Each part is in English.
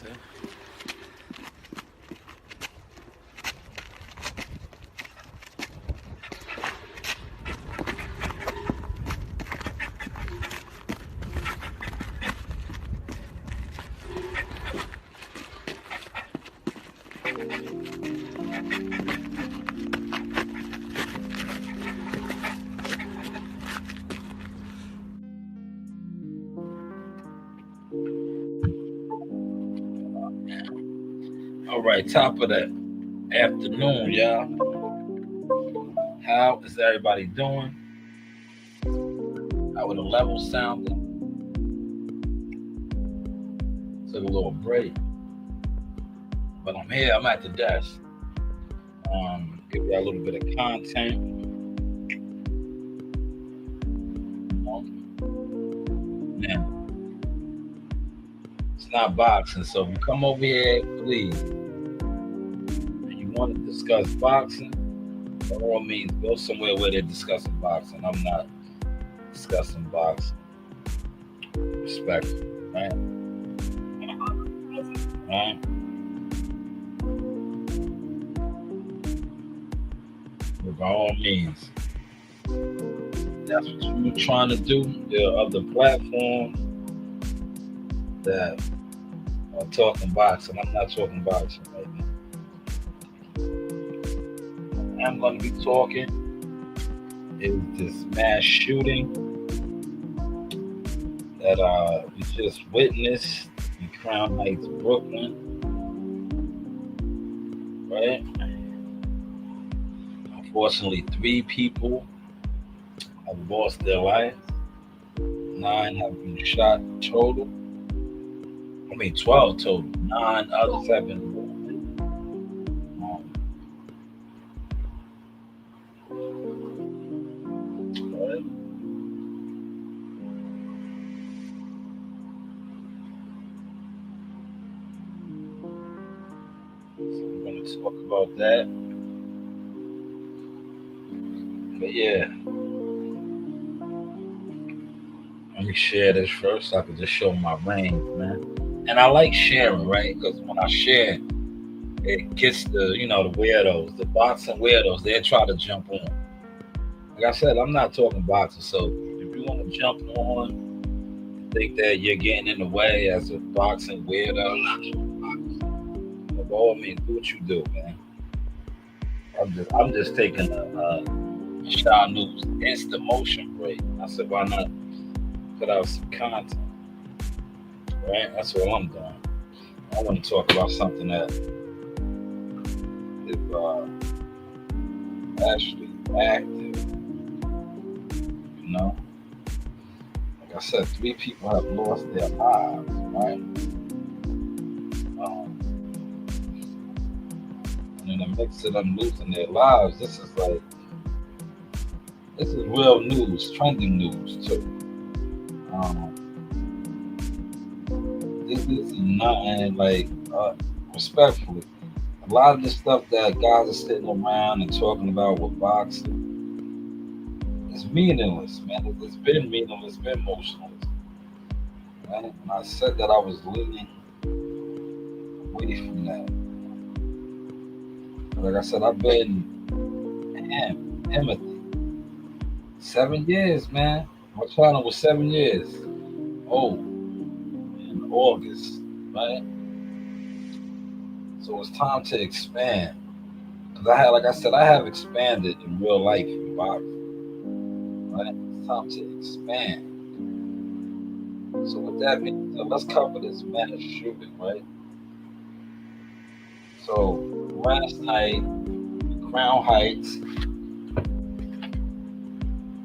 See? All right, top of the afternoon, y'all. How is everybody doing? How are the levels sounding? Took a little break, but I'm here. I'm at the desk. Give you a little bit of content. Now, it's not boxing, so if you come over here, please, and you want to discuss boxing, by all means, go somewhere where they're discussing boxing. I'm not discussing boxing. Respectful, right? Right? But by all means, that's what you're trying to do. There are other platforms that are talking boxing. I'm not talking boxing right now. I'm going to be talking is this mass shooting that we just witnessed in Crown Heights, Brooklyn, right? Unfortunately, 3 people have lost their lives. 9 have been shot total. 12 total. 9 others have been wounded. Right? So we're going to talk about that. But yeah, let me share this first so I can just show my range, man. And I like sharing, right? Because when I share, it gets the weirdos, the boxing weirdos. They try to jump on. Like I said, I'm not talking boxing, so if you want to jump on, think that you're getting in the way as a boxing weirdo, by all means, do what you do, man. I'm just taking a Shanewz instant motion break. I said, why not put out some content, right? That's what I'm doing. I want to talk about something that is actually active. Like I said, 3 people have lost their lives, right? And in the mix of them losing their lives, this is real news, trending news too. This is nothing respectfully. A lot of the stuff that guys are sitting around and talking about with boxing is meaningless, man. It's been meaningless, been emotionless. Right? And I said that I was leaning away from that. Like I said, I've been Timothy. 7 years, man. My channel was 7 years old in August, right? So it's time to expand. Because I have expanded in real life in boxing. Right? It's time to expand. So with that means, let's cover this mass shooting, right? So last night, Crown Heights,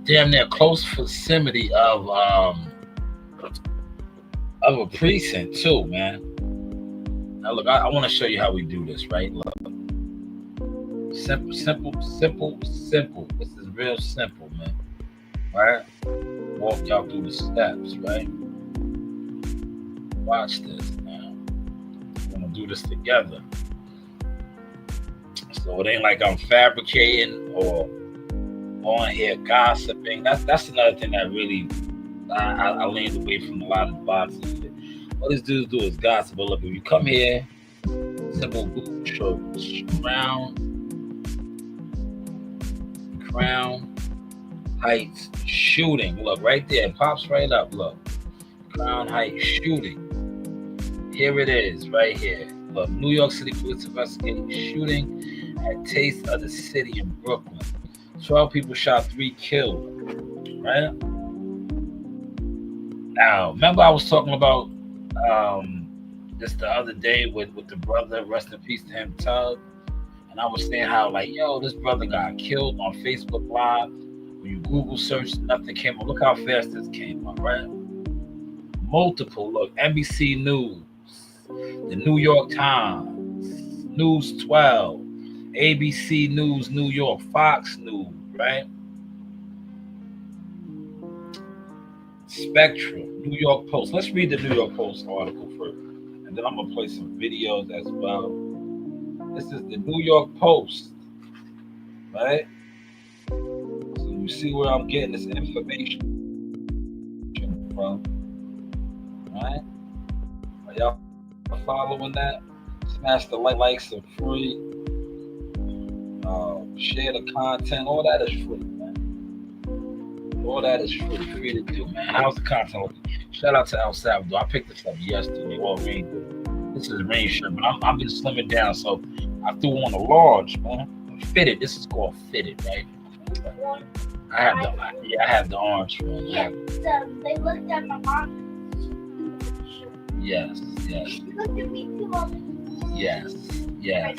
damn near close vicinity of a precinct too, man. Now look, I want to show you how we do this, right? Look. Simple. This is real simple, man. Right? Walk y'all through the steps, right? Watch this, man. We're gonna do this together. So it ain't like I'm fabricating or on here gossiping. That's another thing that really I leaned away from a lot of boxing. What these dudes do is gossip. But look, if you come here, simple Google search, Crown Heights shooting. Look right there, it pops right up. Look, Crown Heights shooting. Here it is, right here. Look, New York City police investigating shooting at Taste of the City in Brooklyn. 12 people shot, 3 killed. Right now, remember I was talking about this the other day with the brother. Rest in peace to him, Tug. And I was saying how like, yo, this brother got killed on Facebook Live. When you Google search, nothing came up. Look how fast this came up, right? Multiple. Look, NBC News, the New York Times, News 12, ABC News New York, Fox News, right? Spectrum, New York Post. Let's read the New York Post article first, and then I'm gonna play some videos as well. This is the New York Post, right? So you see where I'm getting this information from, right? Are y'all following that? Smash the likes are free. Share the content. All that is free, man. All that is free to do, man. How's the content looking? Shout out to El Salvador. I picked this up yesterday. Well, rain. This is rain shirt, but I've been slimming down, so I threw on a large, man. Fitted. This is called fitted, right? I have the orange one. Yeah, they looked at my mom. Yes. She looked at me too. Yes. Right,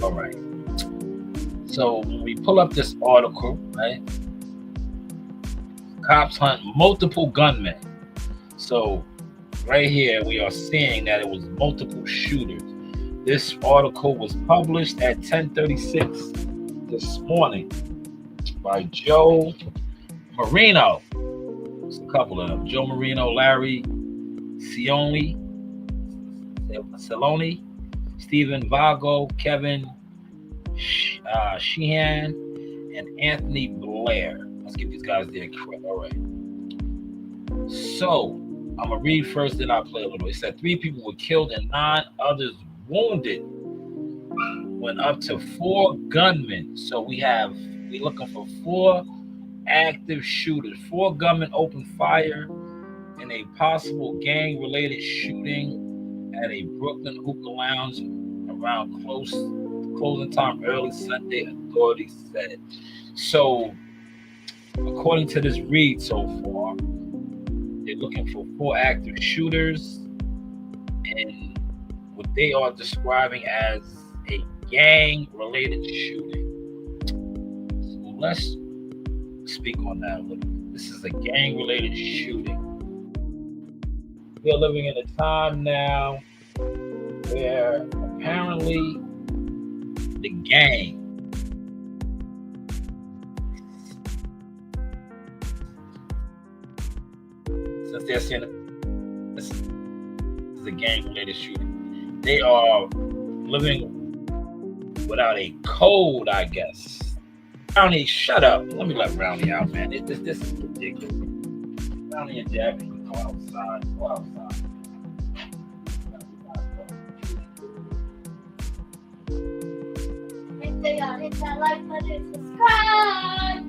All right. So when we pull up this article, right? Cops hunt multiple gunmen. So right here we are seeing that it was multiple shooters. This article was published at 10:36 this morning by Joe Marino. It's a couple of them. Joe Marino, Larry Celoni, Stephen Vago, Kevin Sheehan, and Anthony Blair. Let's give these guys their credit. All right. So I'm gonna read first, then I'll play a little. It said 3 people were killed and 9 others wounded. Went up to 4 gunmen. So we're looking for 4 active shooters. 4 gunmen opened fire in a possible gang-related shooting at a Brooklyn hookah lounge around closing time early Sunday, authorities said. So, according to this read so far, they're looking for 4 active shooters in what they are describing as a gang-related shooting. So let's speak on that a little bit. This is a gang-related shooting. We are living in a time now where apparently the gang since they're saying this is a gang-related shooting, they are living without a code, I guess. Brownie, shut up. Let me let Brownie out, man. This is ridiculous. Brownie and Jabby can go outside. Go outside. Make sure y'all hit that like button, subscribe.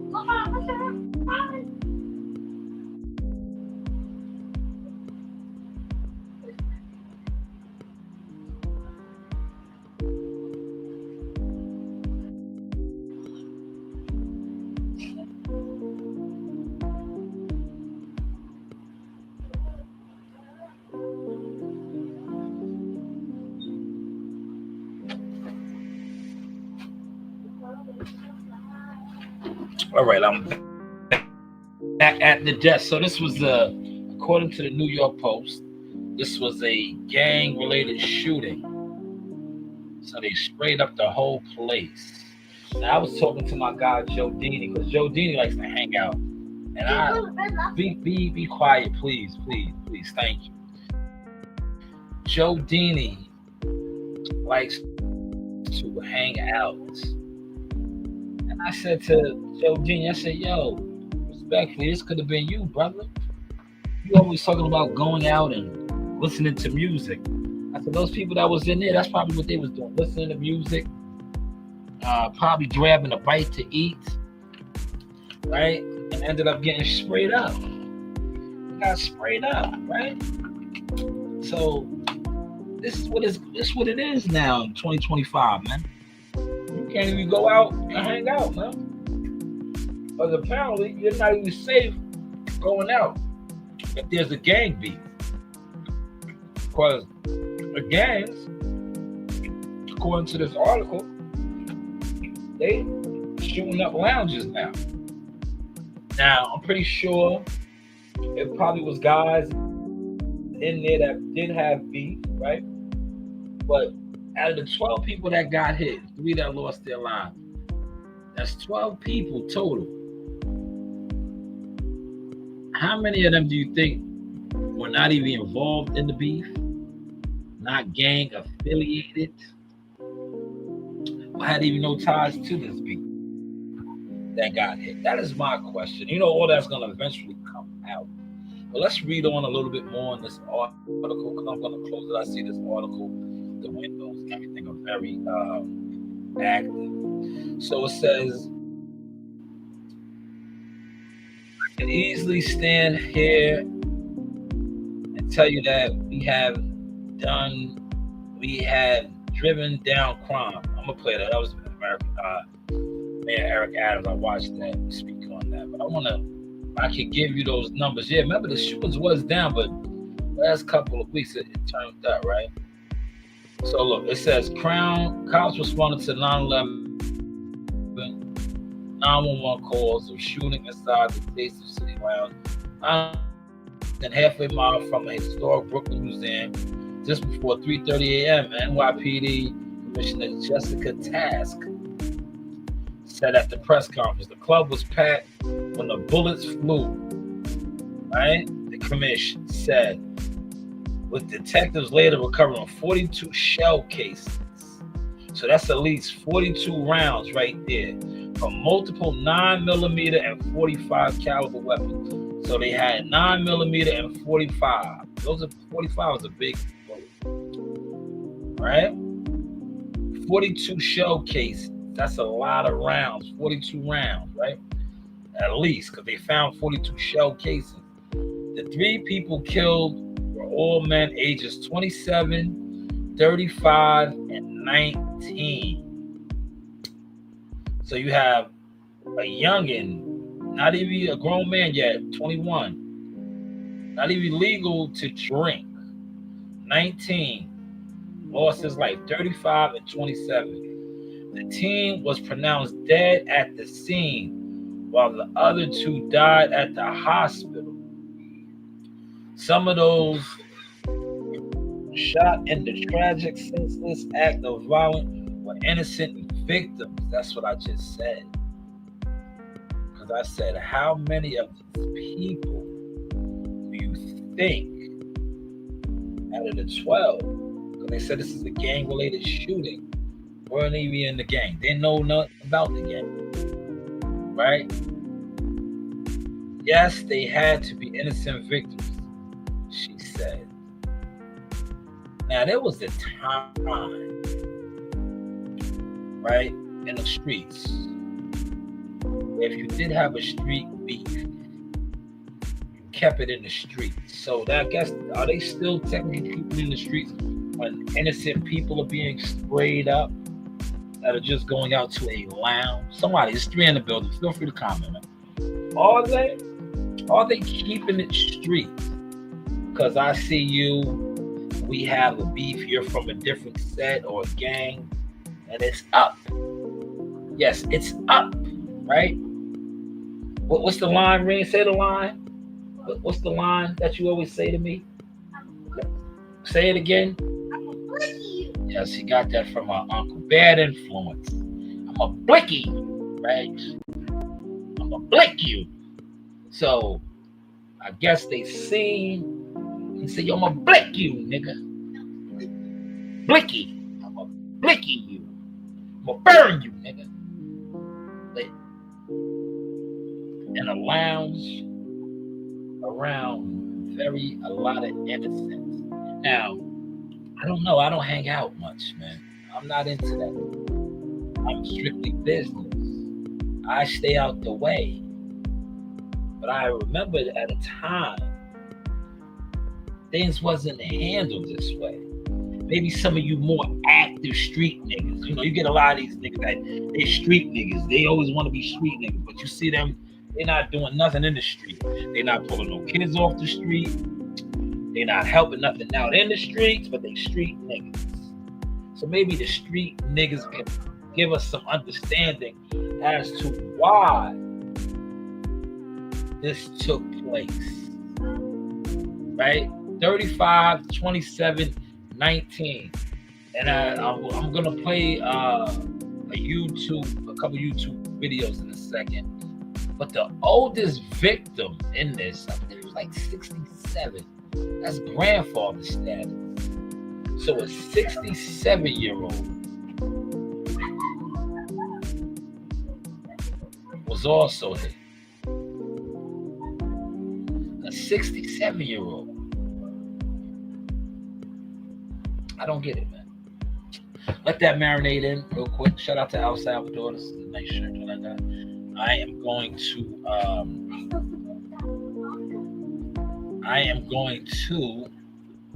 Come on, subscribe. All right, I'm back at the desk. So this was according to the New York Post, this was a gang-related shooting. So they sprayed up the whole place. Now I was talking to my guy Joe Dini, because Joe Dini likes to hang out. And I be quiet, please, thank you. Joe Dini likes to hang out. And I said to Joe Genie, I said, yo, respectfully, this could have been you, brother. You always talking about going out and listening to music. I said, those people that was in there, that's probably what they was doing, listening to music, probably grabbing a bite to eat, right? And ended up getting sprayed up. Got sprayed up, right? So this is what it is now in 2025, man. You can't even go out and hang out, man. But apparently you're not even safe going out if there's a gang beef. Because the gangs, according to this article, they shooting up lounges now. Now, I'm pretty sure it probably was guys in there that did have beef, right? But out of the 12 people that got hit, 3 that lost their lives, that's 12 people total. How many of them do you think were not even involved in the beef, not gang affiliated, or had even no ties to this beef that got hit? That is my question. You know, all that's going to eventually come out. But let's read on a little bit more in this article, because I'm going to close it. I see this article, the windows and everything are very active. So it says, I can easily stand here and tell you that we have driven down crime. I'm going to play that. That was Mayor Eric Adams. I watched that, speak on that. But I could give you those numbers. Yeah, remember the shootings was down, but last couple of weeks it turned up, right? So look, it says cops responded to 9/11 911 calls of shooting inside the Taste of City Lounge, and halfway mile from a historic Brooklyn museum, just before 3:30 a.m. NYPD Commissioner Jessica Task said at the press conference the club was packed when the bullets flew. Right? The commission said, with detectives later recovering 42 shell cases. So that's at least 42 rounds right there from multiple 9mm and 45 caliber weapons. So they had 9mm and 45. Those are 45 is a big bullet. Right? 42 shell cases. That's a lot of rounds. 42 rounds, right? At least, because they found 42 shell cases. The 3 people killed were all men ages 27, 35, and 19. So you have a youngin', not even a grown man yet, 21, not even legal to drink. 19 lost his life, 35 and 27. The teen was pronounced dead at the scene, while the other 2 died at the hospital. Some of those shot in the tragic, senseless act of violence were innocent victims. That's what I just said. Because I said, how many of these people do you think out of the 12, because they said this is a gang-related shooting, weren't even in the gang? They know nothing about the gang, right? Yes, they had to be innocent victims, she said. Now, there was a time, right, in the streets, where if you did have a street beef, you kept it in the streets. So that, I guess, are they still technically keeping in the streets when innocent people are being sprayed up that are just going out to a lounge? Somebody, it's 3 in the building. Feel free to comment, man. Are they keeping it street? Because I see you, we have a beef, you're from a different set or a gang, and it's up. Yes, it's up, right? What's the line, Ring? Say the line. What's the line that you always say to me? Say it again. Yes, he got that from our uncle. Bad influence. I'm a blicky, right? I'm a blick you. So I guess they see and say, yo, I'm a blick you, nigga. Blicky. I'm a blicky you. I'ma burn you, nigga. Like, in a lounge around a lot of innocents. Now, I don't know. I don't hang out much, man. I'm not into that. I'm strictly business. I stay out the way. But I remember at a time, things wasn't handled this way. Maybe some of you more active street niggas. You know, you get a lot of these niggas that they street niggas. They always want to be street niggas, but you see them, they're not doing nothing in the street. They're not pulling no kids off the street. They're not helping nothing out in the streets, but they street niggas. So maybe the street niggas can give us some understanding as to why this took place. Right? 35, 27, 19. And I'm going to play a couple YouTube videos in a second. But the oldest victim in this, I think it was like 67. That's grandfather status. So a 67-year-old was also hit. A 67-year-old. I don't get it, man. Let that marinate in real quick. Shout out to El Salvador. This is a nice shirt that I got. I am going to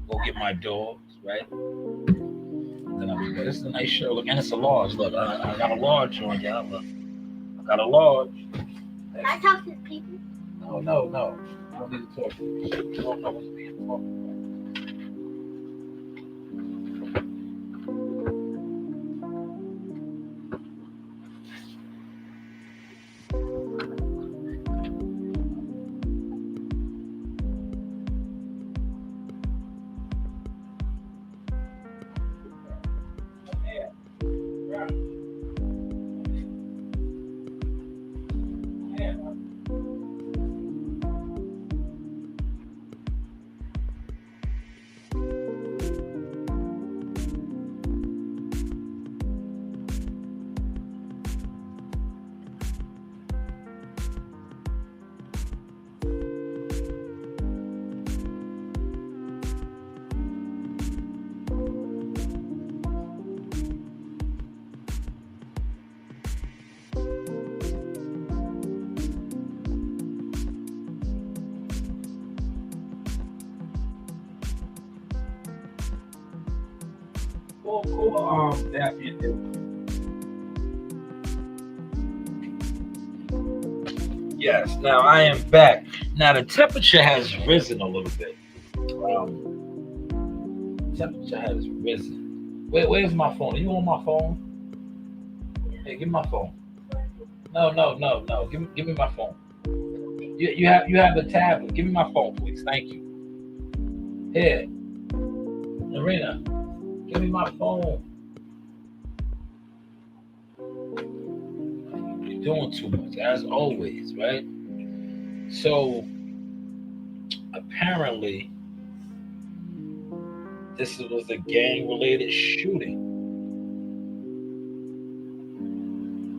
go get my dogs, right? Then I'll be good. This is a nice shirt. Look, and it's a large. Look, I got a large on, y'all. Look, I got a large. Can I talk to people? No. I don't need to talk to you. I don't know what's being talked about. That you do. Yes, now I am back. Now the temperature has risen a little bit. Temperature has risen. Where's my phone? Are you on my phone? Hey, give me my phone. No. Give me my phone. You have the tablet. Give me my phone, please. Thank you. Here, Marina, give me my phone. You're doing too much, as always, right? So apparently, this was a gang-related shooting.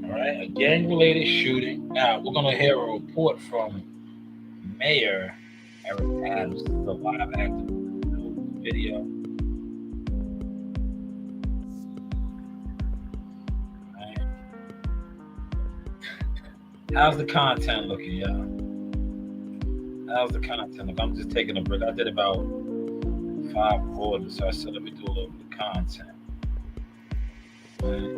All right, a gang-related shooting. Now we're gonna hear a report from Mayor Eric Adams, the live active video. Right. How's the content looking, y'all? How's the content look? I'm just taking a break. I did about 5 quarters, so I said let me do a little bit of content. Right.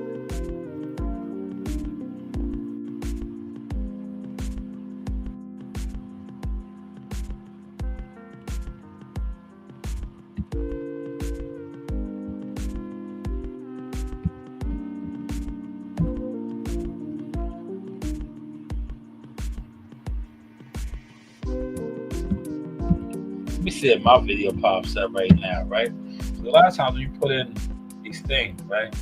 Let me see if my video pops up right now, right? So a lot of times when you put in these things, right?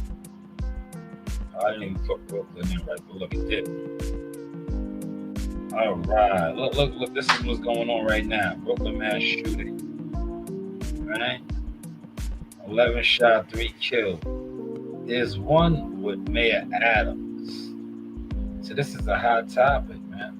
I didn't even put Brooklyn in, right? But look, it did. All right, look. This is what's going on right now. Brooklyn mass shooting, right? 11 shot, 3 killed. There's one with Mayor Adams. So this is a hot topic, man.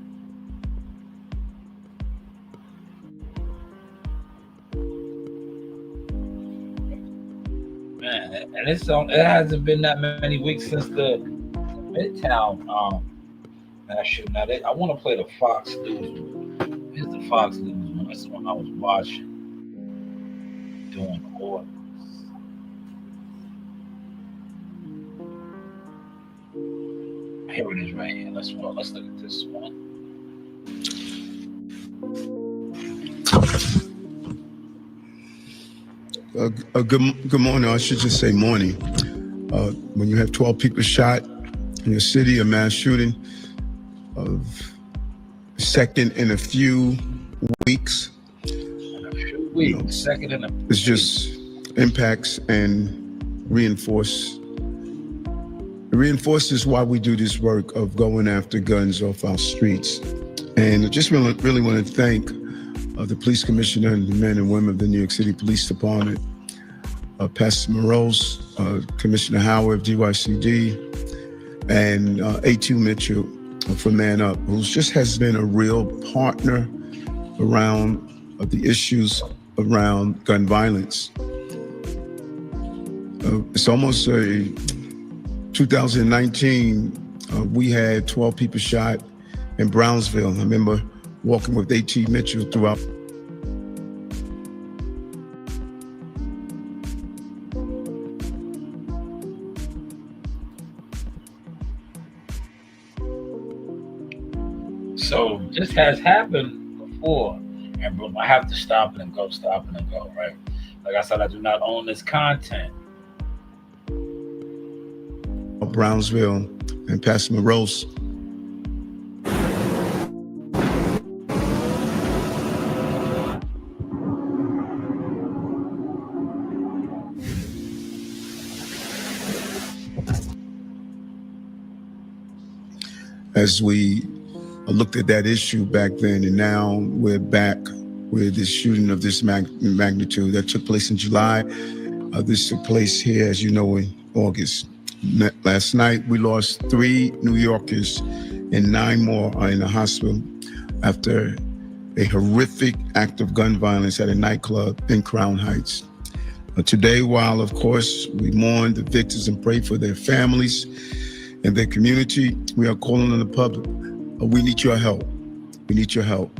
Man, and it hasn't been that many weeks since the Midtown mass shooting. Now I want to play the Fox News one. Here's the Fox News one. That's the one I was watching doing orders. Here it is right here. Let's look at this one. Good morning. I should just say morning. When you have 12 people shot in your city, a mass shooting of second in a few weeks. Second in a It's just impacts and reinforces why we do this work of going after guns off our streets. And I just really want to thank the police commissioner and the men and women of the New York City Police Department, Pastor Morose, Commissioner Howard of DYCD, and A2 Mitchell for Man Up, who just has been a real partner around the issues around gun violence. It's almost 2019, we had 12 people shot in Brownsville. I remember walking with A.T. Mitchell throughout. So this has happened before, and I have to stop it and go, right? Like I said, I do not own this content. Brownsville and Pastor Morose. As we looked at that issue back then, and now we're back with this shooting of this magnitude that took place in July. This took place here, as you know, in August. Last night, we lost 3 New Yorkers and 9 more are in the hospital after a horrific act of gun violence at a nightclub in Crown Heights. Today, while, of course, we mourn the victims and pray for their families and their community, we are calling on the public. We need your help. We need your help.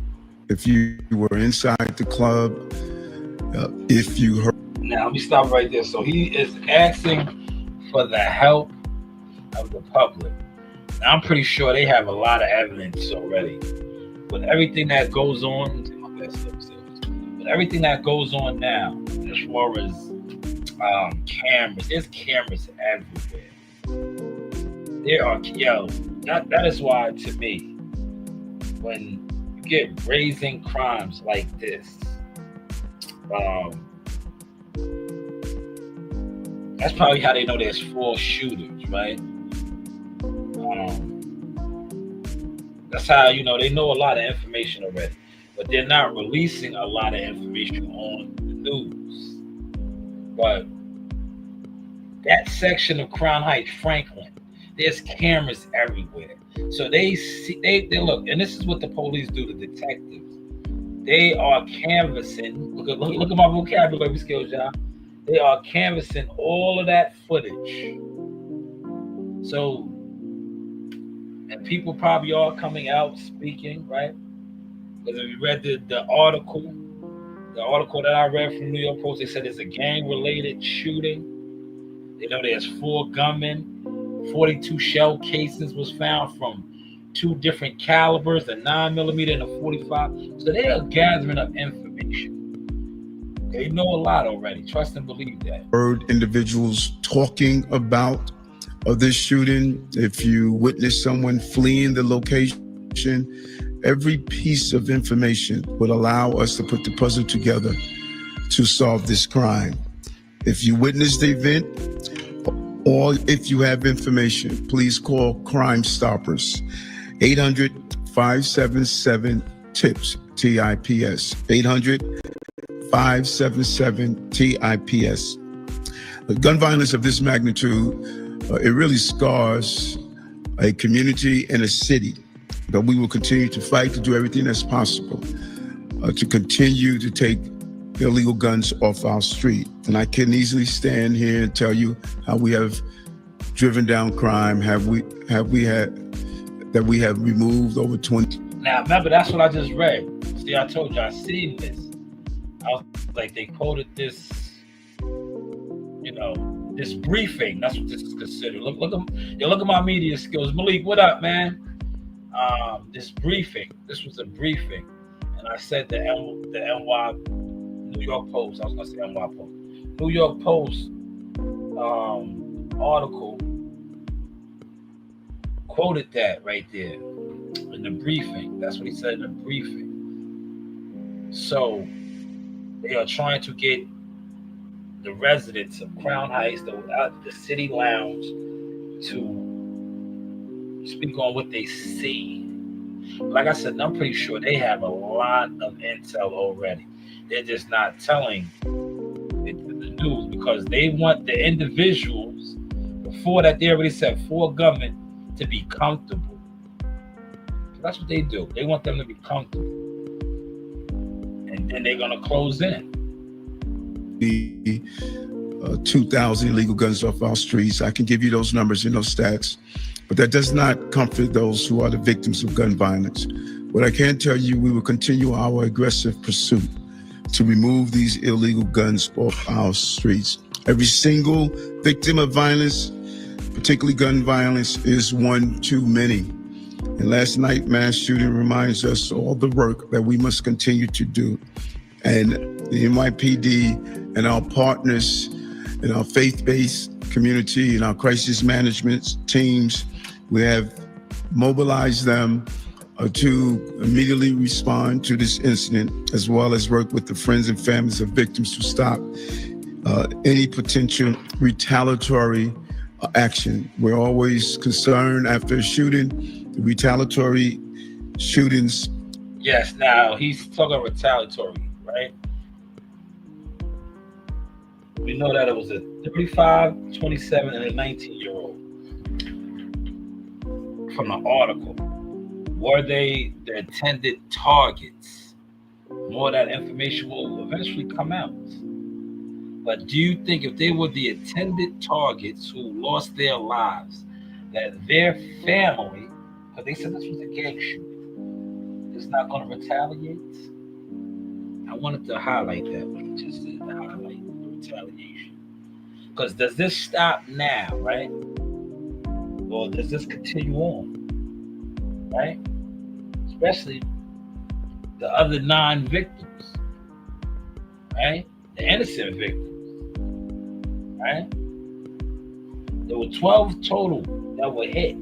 If you were inside the club, if you heard... Now, let me stop right there. So he is asking for the help of the public. Now, I'm pretty sure they have a lot of evidence already. With everything that goes on, with everything that goes on now, as far as cameras, there's cameras everywhere. There are, that is why, to me, when you get raising crimes like this, that's probably how they know there's 4 shooters, right? That's how, they know a lot of information already, but they're not releasing a lot of information on the news. But that section of Crown Heights, Franklin, there's cameras everywhere. So they look, and this is what the police do to detectives. They are canvassing. Look at my vocabulary skills, y'all. They are canvassing all of that footage. So, and people probably are coming out speaking, right? Because if you read the article that I read from New York Post, they said it's a gang-related shooting. They know there's 4 gunmen. 42 shell casings was found from 2 different calibers, a 9mm and a 45. So they are gathering up information. They know a lot already. Trust and believe that. Heard individuals talking about this shooting. If you witness someone fleeing the location, every piece of information would allow us to put the puzzle together to solve this crime. If you witnessed the event, or if you have information, please call Crime Stoppers, 800-577-TIPS, TIPS, 800-577-TIPS. gun violence of this magnitude, it really scars a community and a city. But we will continue to fight to do everything that's possible to continue to take illegal guns off our street. And I can easily stand here and tell you how we have driven down crime. We have removed over 20. Now, remember, that's what I just read. See, I told you, I seen this. I was like, they quoted this, this briefing. That's what this is considered. Look at my media skills. Malik, what up, man? This briefing. This was a briefing. And I said the New York Post. I was going to say NY Post. New York Post article quoted that right there in the briefing. That's what he said in the briefing. So they are trying to get the residents of Crown Heights, the city lounge, to speak on what they see. Like I said, I'm pretty sure they have a lot of intel already. They're just not telling the news because they want the individuals, before that, they already said, for government to be comfortable. That's what they do. They want them to be comfortable. And then they're going to close in. The 2,000 illegal guns off our streets. I can give you those numbers and those stats, but that does not comfort those who are the victims of gun violence. What I can tell you, we will continue our aggressive pursuit to remove these illegal guns off our streets. Every single victim of violence, particularly gun violence, is one too many. And last night, mass shooting reminds us all the work that we must continue to do. And the NYPD and our partners in our faith-based community and our crisis management teams, we have mobilized them to immediately respond to this incident, as well as work with the friends and families of victims to stop any potential retaliatory action. We're always concerned after a shooting, the retaliatory shootings. Yes, now he's talking retaliatory, right? We know that it was a 35, 27, and a 19-year-old. From the article, were they the intended targets? More of that information will eventually come out. But do you think if they were the intended targets who lost their lives, that their family, because they said this was a gang shooting, is not going to retaliate? I wanted to highlight that what you just said, to highlight the retaliation. Because does this stop now, right? Or does this continue on, right? Especially the other 9 victims, right? The innocent victims, right? There were 12 total that were hit.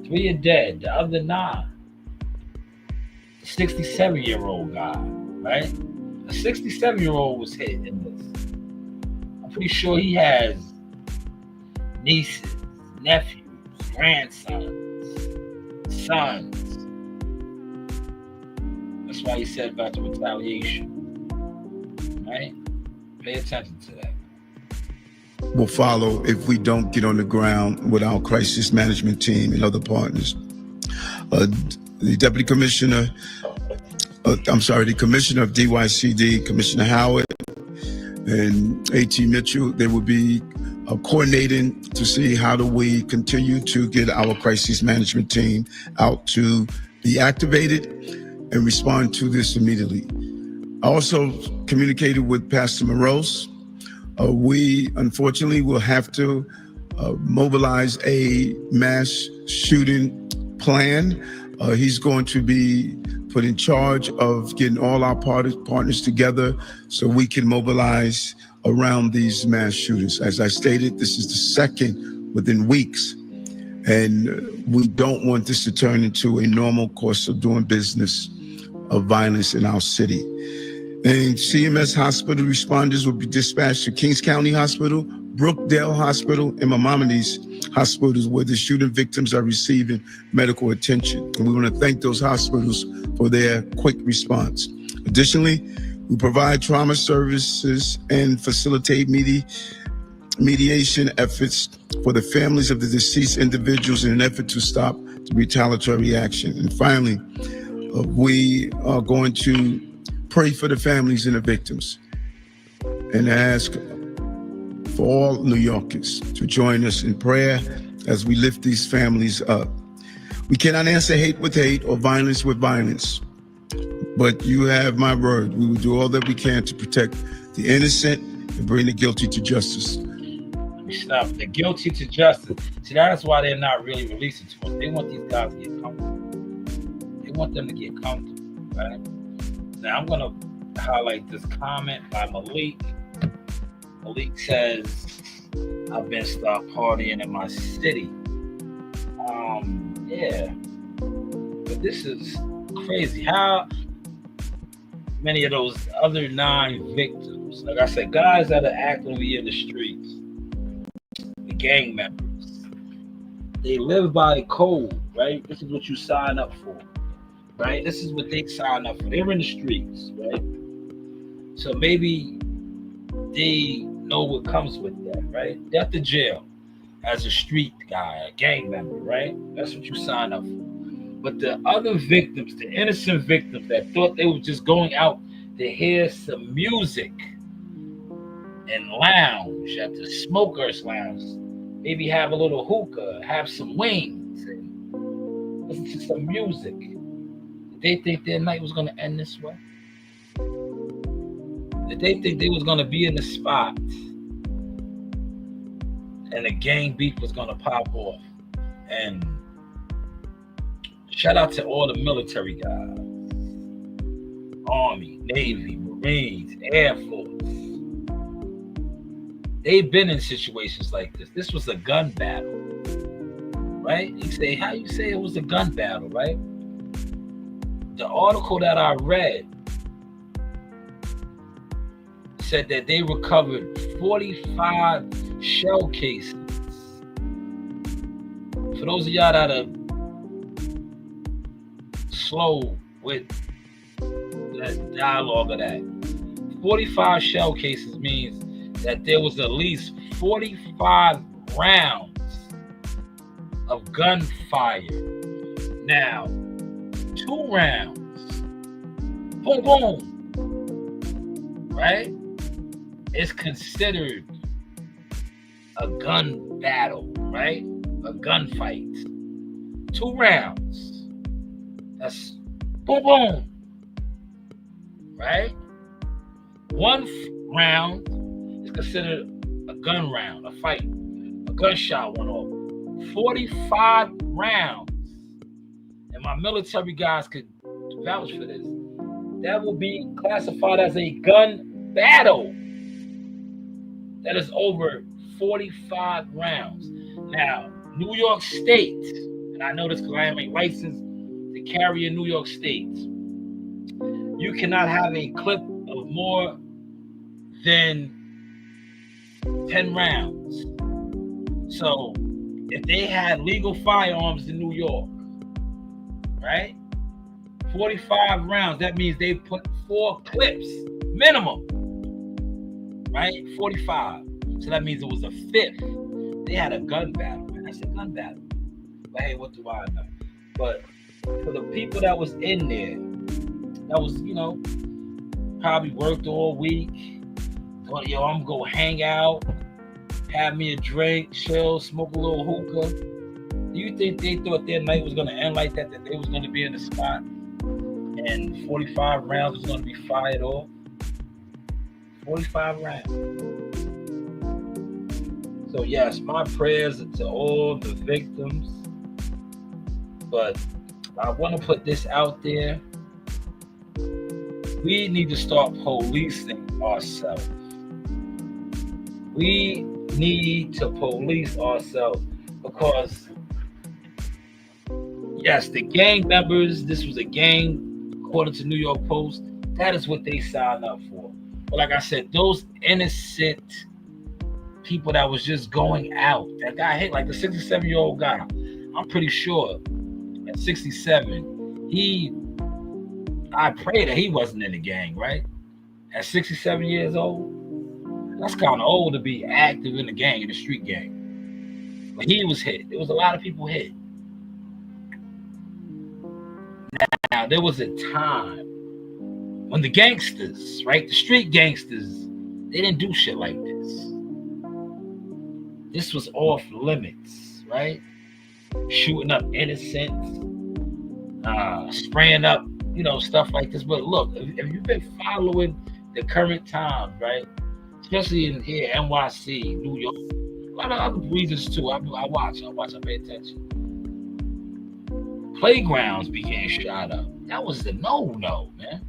3 are dead, the other 9. The 67-year-old guy, right? A 67-year-old was hit in this. I'm pretty sure he has nieces, nephews, grandsons, sons. That's why he said about the retaliation. Right? Pay attention to that. Will follow if we don't get on the ground with our crisis management team and other partners. The Deputy Commissioner, the Commissioner of DYCD, Commissioner Howard, and A.T. Mitchell, they will be coordinating to see how do we continue to get our crisis management team out to be activated and respond to this immediately. I also communicated with Pastor Morose. We unfortunately will have to mobilize a mass shooting plan. He's going to be put in charge of getting all our partners together so we can mobilize around these mass shootings. As I stated, this is the second within weeks, and we don't want this to turn into a normal course of doing business of violence in our city. And CMS hospital responders will be dispatched to Kings County Hospital, Brookdale Hospital, and Maimonides hospitals where the shooting victims are receiving medical attention. And we want to thank those hospitals for their quick response. Additionally, we provide trauma services and facilitate mediation efforts for the families of the deceased individuals in an effort to stop the retaliatory action. And finally, we are going to pray for the families and the victims and ask for all New Yorkers to join us in prayer as we lift these families up. We cannot answer hate with hate or violence with violence, but you have my word. We will do all that we can to protect the innocent and bring the guilty to justice. We stop the guilty to justice. See, that's why they're not really releasing to us. They want these guys to get comfortable. They want them to get comfortable, right? Now, I'm going to highlight this comment by Malik. Malik says, I've been start partying in my city. Yeah. But this is crazy. How many of those other 9 victims, like I said, guys that are actively in the streets, the gang members, they live by code, right? This is what you sign up for, right? This is what they sign up for. They're in the streets, right? So maybe they know what comes with that, right? Death to jail as a street guy, a gang member, right? That's what you sign up for. But the other victims, the innocent victims that thought they were just going out to hear some music and lounge at the smokers lounge, maybe have a little hookah, have some wings, and listen to some music, did they think their night was going to end this way? Did they think they was going to be in the spot and the gang beef was going to pop off? And shout out to all the military guys, Army, Navy, Marines, Air Force. They've been in situations like this. This was a gun battle, right? You say, how you say it was a gun battle, right? The article that I read said that they recovered 45 shell cases. For those of y'all that are slow with that dialogue of that, 45 shell cases means that there was at least 45 rounds of gunfire. Now, 2 rounds, boom, boom, right? It's considered a gun battle, right? A gunfight. 2 rounds. That's boom, boom, right? 1 round is considered a gun round, a fight. A gunshot went off. 45 rounds. And my military guys could vouch for this. That will be classified as a gun battle. That is over 45 rounds. Now, New York State, and I know this because I am a licensed to carry in New York State, you cannot have a clip of more than 10 rounds. So, if they had legal firearms in New York, right? 45 rounds, that means they put 4 clips minimum, right? 45. So that means it was a 5th. They had a gun battle, man. That's a gun battle. But hey, what do I know? But for the people that was in there, that was, probably worked all week, thought, yo, I'm gonna go hang out, have me a drink, chill, smoke a little hookah. Do you think they thought their night was gonna end like that they was gonna be in the spot and 45 rounds was gonna be fired off? 45 rounds. So yes, my prayers are to all the victims, but I want to put this out there. We need to start policing ourselves. We need to police ourselves because yes, the gang members, this was a gang, according to New York Post, that is what they signed up for. But like I said, those innocent people that was just going out, that got hit, like the 67-year-old guy, I'm pretty sure at 67, I pray that he wasn't in the gang, right? At 67 years old, That's kind of old to be active in the gang, in the street gang. But he was hit. There was a lot of people hit. Now, there was a time when the gangsters, right, the street gangsters, they didn't do shit like this. This was off limits, right? Shooting up innocents, spraying up, stuff like this. But look, if you've been following the current times, right, especially in here, NYC, New York, a lot of other regions too. I watch, I pay attention. Playgrounds began shot up. That was the no-no, man.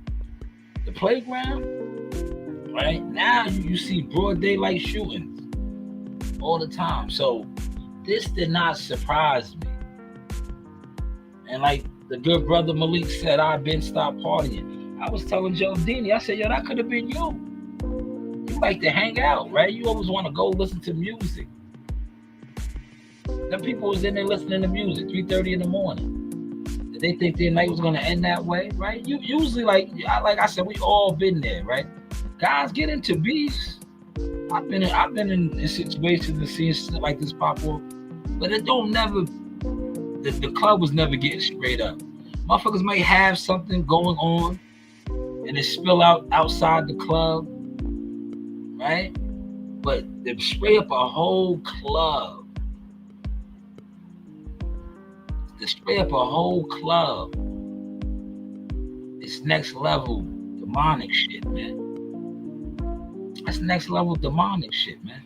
The playground, right? Now you see broad daylight shootings all the time. So this did not surprise me. And like the good brother Malik said, I've been stopped partying. I was telling Joe Dini, I said, yo, that could have been you. You like to hang out, right? You always want to go listen to music. Them people was in there listening to music, 3:30 in the morning. Did they think their night was going to end that way, right? You usually, like I said, we all been there, right? Guys get into beefs. I've been in situations and seeing shit like this pop up, but it don't never. The club was never getting sprayed up. Motherfuckers might have something going on, and it spill out outside the club, right? But they spray up a whole club. To spray up a whole club. It's next level demonic shit, man. That's next level demonic shit, man.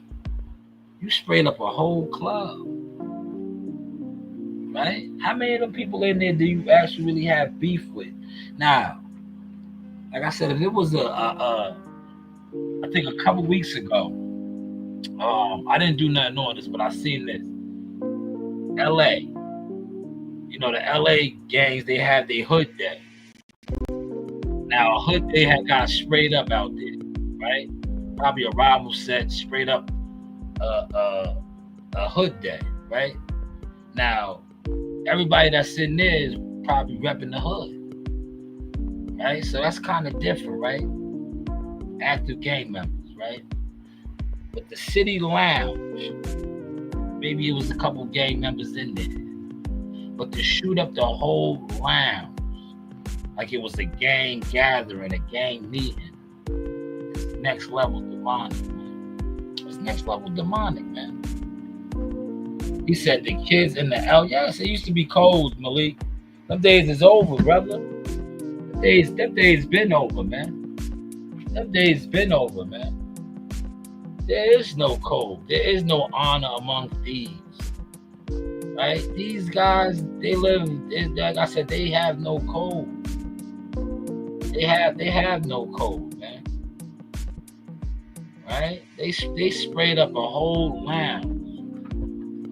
You sprayed up a whole club, right? How many of them people in there do you actually really have beef with? Now, like I said, if it was I think a couple weeks ago, I didn't do nothing on this, but I seen this. LA. The LA gangs, they have their hood day. Now, a hood day had got sprayed up out there, right? Probably a rival set sprayed up a hood day, right? Now, everybody that's in there is probably repping the hood, right? So that's kind of different, right? Active gang members, right? But the city lounge, maybe it was a couple gang members in there. But to shoot up the whole lounge like it was a gang gathering, a gang meeting, it's next level demonic, man. It's next level demonic, man. He said the kids in the yes, it used to be cold, Malik. Them days is over, brother. Them days been over, man. Them days been over, man. There is no code. There is no honor among thieves. Right? These guys, they live, like I said, they have no code. They have no code, man. Right? They sprayed up a whole lounge.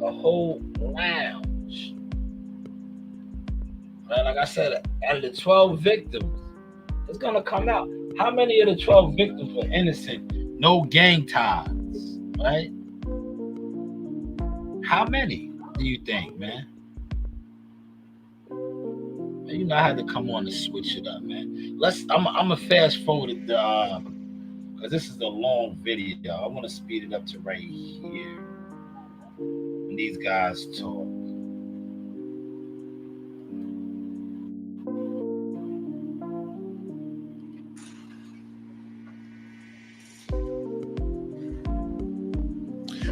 A whole lounge. Right? Like I said, out of the 12 victims, it's gonna come out. How many of the 12 victims were innocent? No gang ties, right? How many do you think, man? You know I had to come on and switch it up, man. I'm gonna fast forward it because this is a long video. I want to speed it up to right here when these guys talk.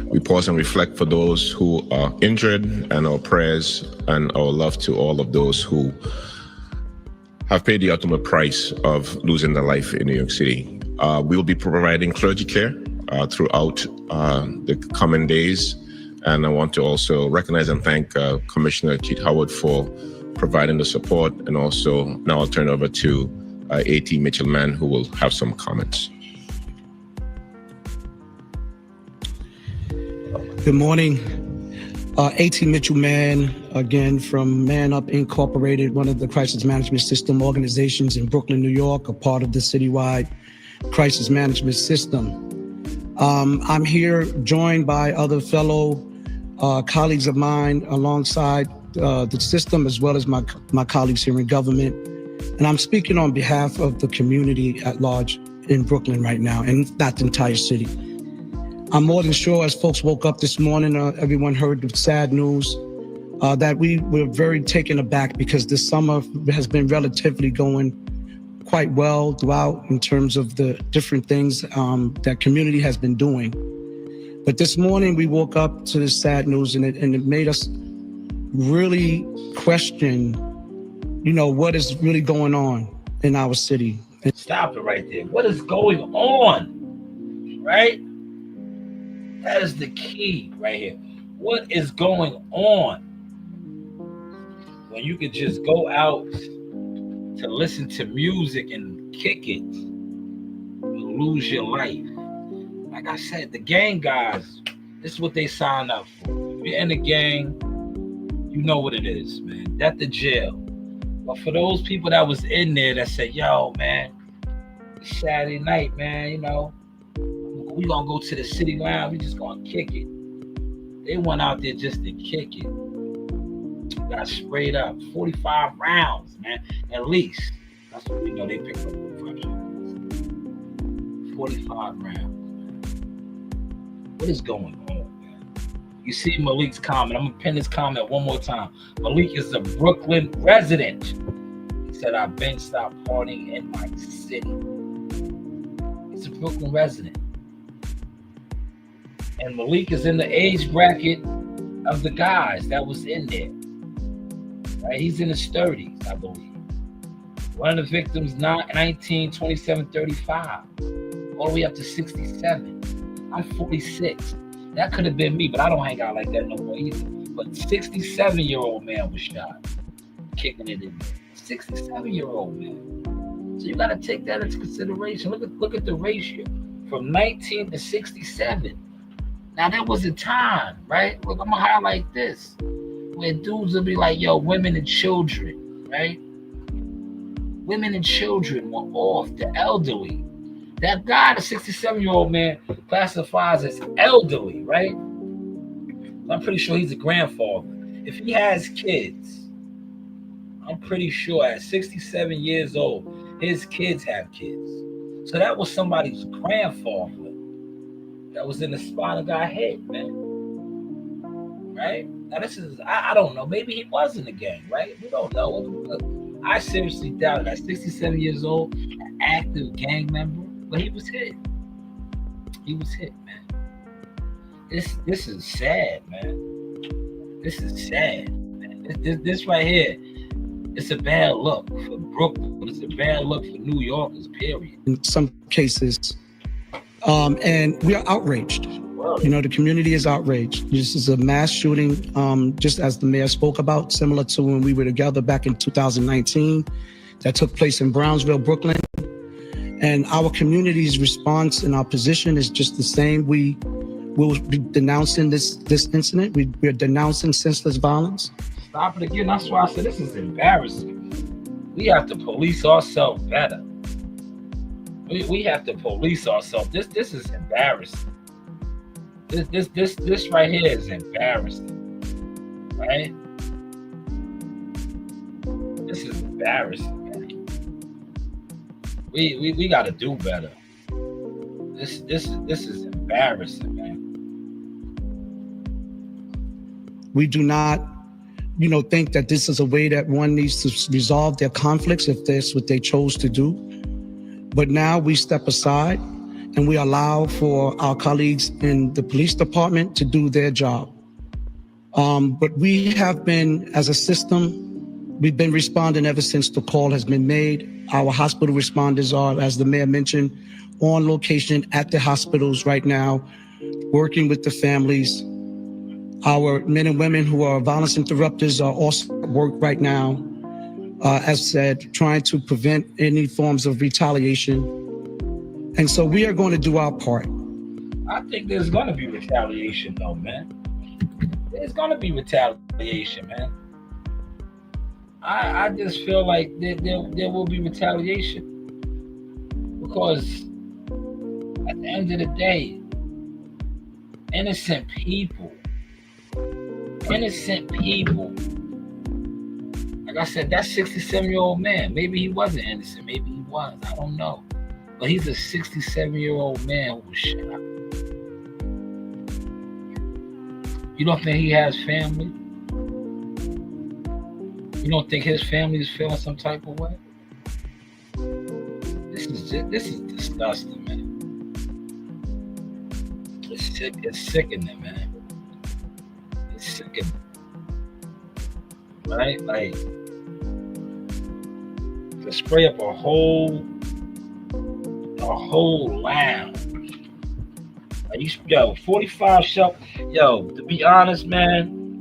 We pause and reflect for those who are injured, and our prayers and our love to all of those who have paid the ultimate price of losing their life in New York City. We will be providing clergy care throughout the coming days. And I want to also recognize and thank Commissioner Keith Howard for providing the support. And also now I'll turn over to A.T. Mitchell-Mann, who will have some comments. Good morning. A.T. Mitchell-Mann, again from Man Up Incorporated, one of the crisis management system organizations in Brooklyn, New York, a part of the citywide crisis management system. I'm here joined by other fellow colleagues of mine alongside the system, as well as my colleagues here in government. And I'm speaking on behalf of the community at large in Brooklyn right now, and not the entire city. I'm more than sure as folks woke up this morning, everyone heard the sad news that we were very taken aback because this summer has been relatively going quite well throughout in terms of the different things that community has been doing. But this morning we woke up to this sad news and it made us really question, what is really going on in our city. Stop it right there. What is going on? Right? That is the key right here. What is going on? When you could just go out to listen to music and kick it, you lose your life. Like I said, the gang guys, this is what they sign up for. If you're in the gang, you know what it is, man. Death to jail. But for those people that was in there that said, yo, man, it's Saturday night, man, we gonna go to the city lounge, we just gonna kick it. They went out there just to kick it. Got sprayed up. 45 rounds, man. At least. That's what we know they picked up 45 rounds, man. What is going on, man? You see Malik's comment. I'm gonna pin this comment one more time. Malik is a Brooklyn resident. He said, I've been stopped partying in my city. He's a Brooklyn resident. And Malik is in the age bracket of the guys that was in there. Right? He's in his 30s, I believe. One of the victims, 19, 27, 35. All the way up to 67. I'm 46. That could have been me, but I don't hang out like that no more either. But 67-year-old man was shot. Kicking it in there. 67-year-old man. So you got to take that into consideration. Look at the ratio. From 19 to 67. Now, there was a time, right? Look, I'm going to highlight this. Where dudes will be like, yo, women and children, right? Women and children were off, the elderly. That guy, the 67-year-old man, classifies as elderly, right? I'm pretty sure he's a grandfather. If he has kids, I'm pretty sure at 67 years old, his kids have kids. So that was somebody's grandfather that was in the spine of God's head, man. Right? Now this is, I don't know. Maybe he was in the gang, right? We don't know. Look, I seriously doubt it. At 67 years old, an active gang member, but he was hit. He was hit, man. This is sad, man. This is sad, man. This right here, it's a bad look for Brooklyn. It's a bad look for New Yorkers, period. In some cases, and we are outraged. The community is outraged. This is a mass shooting, just as the mayor spoke about, similar to when we were together back in 2019, that took place in Brownsville, Brooklyn. And our community's response and our position is just the same. We will be denouncing this incident. We are denouncing senseless violence. Stop it again. That's why I said this is embarrassing. We have to police ourselves better. We have to police ourselves. This is embarrassing. This right here is embarrassing, right? This is embarrassing, man. We got to do better. This is embarrassing, man. We do not, think that this is a way that one needs to resolve their conflicts if that's what they chose to do. But now we step aside and we allow for our colleagues in the police department to do their job. But we have been, as a system, we've been responding ever since the call has been made. Our hospital responders are, as the mayor mentioned, on location at the hospitals right now, working with the families. Our men and women who are violence interrupters are also at work right now, as said, trying to prevent any forms of retaliation. And so we are going to do our part. I think there's going to be retaliation, though, man. There's going to be retaliation, man. I just feel like there will be retaliation. Because at the end of the day, innocent people, like I said, that 67-year-old man, maybe he wasn't innocent, maybe he was, I don't know. But he's a 67-year-old man who was shot. You don't think he has family? You don't think his family is feeling some type of way? This is disgusting, man. It's sick. It's sickening, man. It's sickening, right? Like to spray up a whole lounge. Like yo, 45 shelf. Yo, to be honest, man,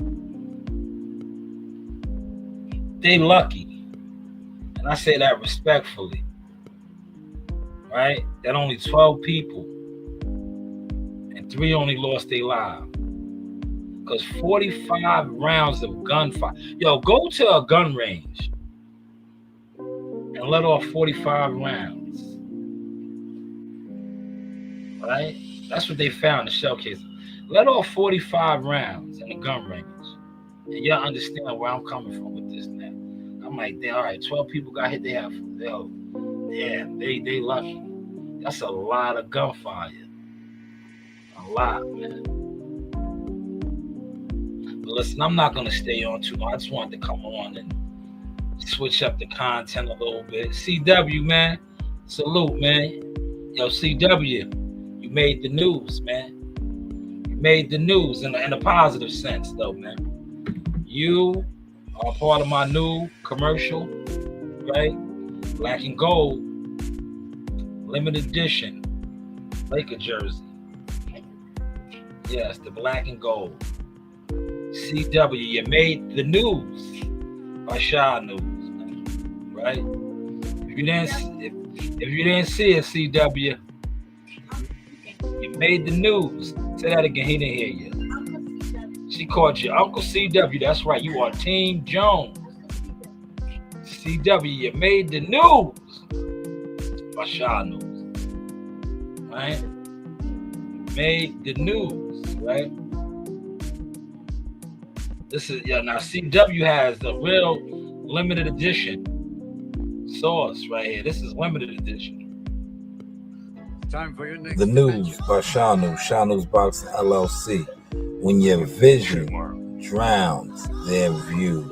they lucky, and I say that respectfully. Right? That only 12 people and 3 only lost their lives. Because 45 rounds of gunfire. Yo, go to a gun range and let off 45 rounds. Right? That's what they found in the shell case. Let off 45 rounds in the gun range. And y'all understand where I'm coming from with this now. I'm like, all right, 12 people got hit. They have, yeah, they lucky. That's a lot of gunfire. A lot, man. But listen, I'm not gonna stay on too long. I just wanted to come on and switch up the content a little bit. CW, man, salute, man. Yo, CW, you made the news, man. You made the news in a positive sense, though, man. You are part of my new commercial, right? Black and Gold, limited edition, Laker jersey. Yes, the black and gold. CW, you made the news by Shanewz, man. Right? If you didn't see it, CW, you made the news. Say that again. He didn't hear you. She called you Uncle CW. That's right. You are Team Jones. CW, you made the news by Shanewz. Right? Made the news, right? This is now CW has the real limited edition sauce right here. This is limited edition. Time for your next The news by Shanewz Box LLC. When your vision drowns their views.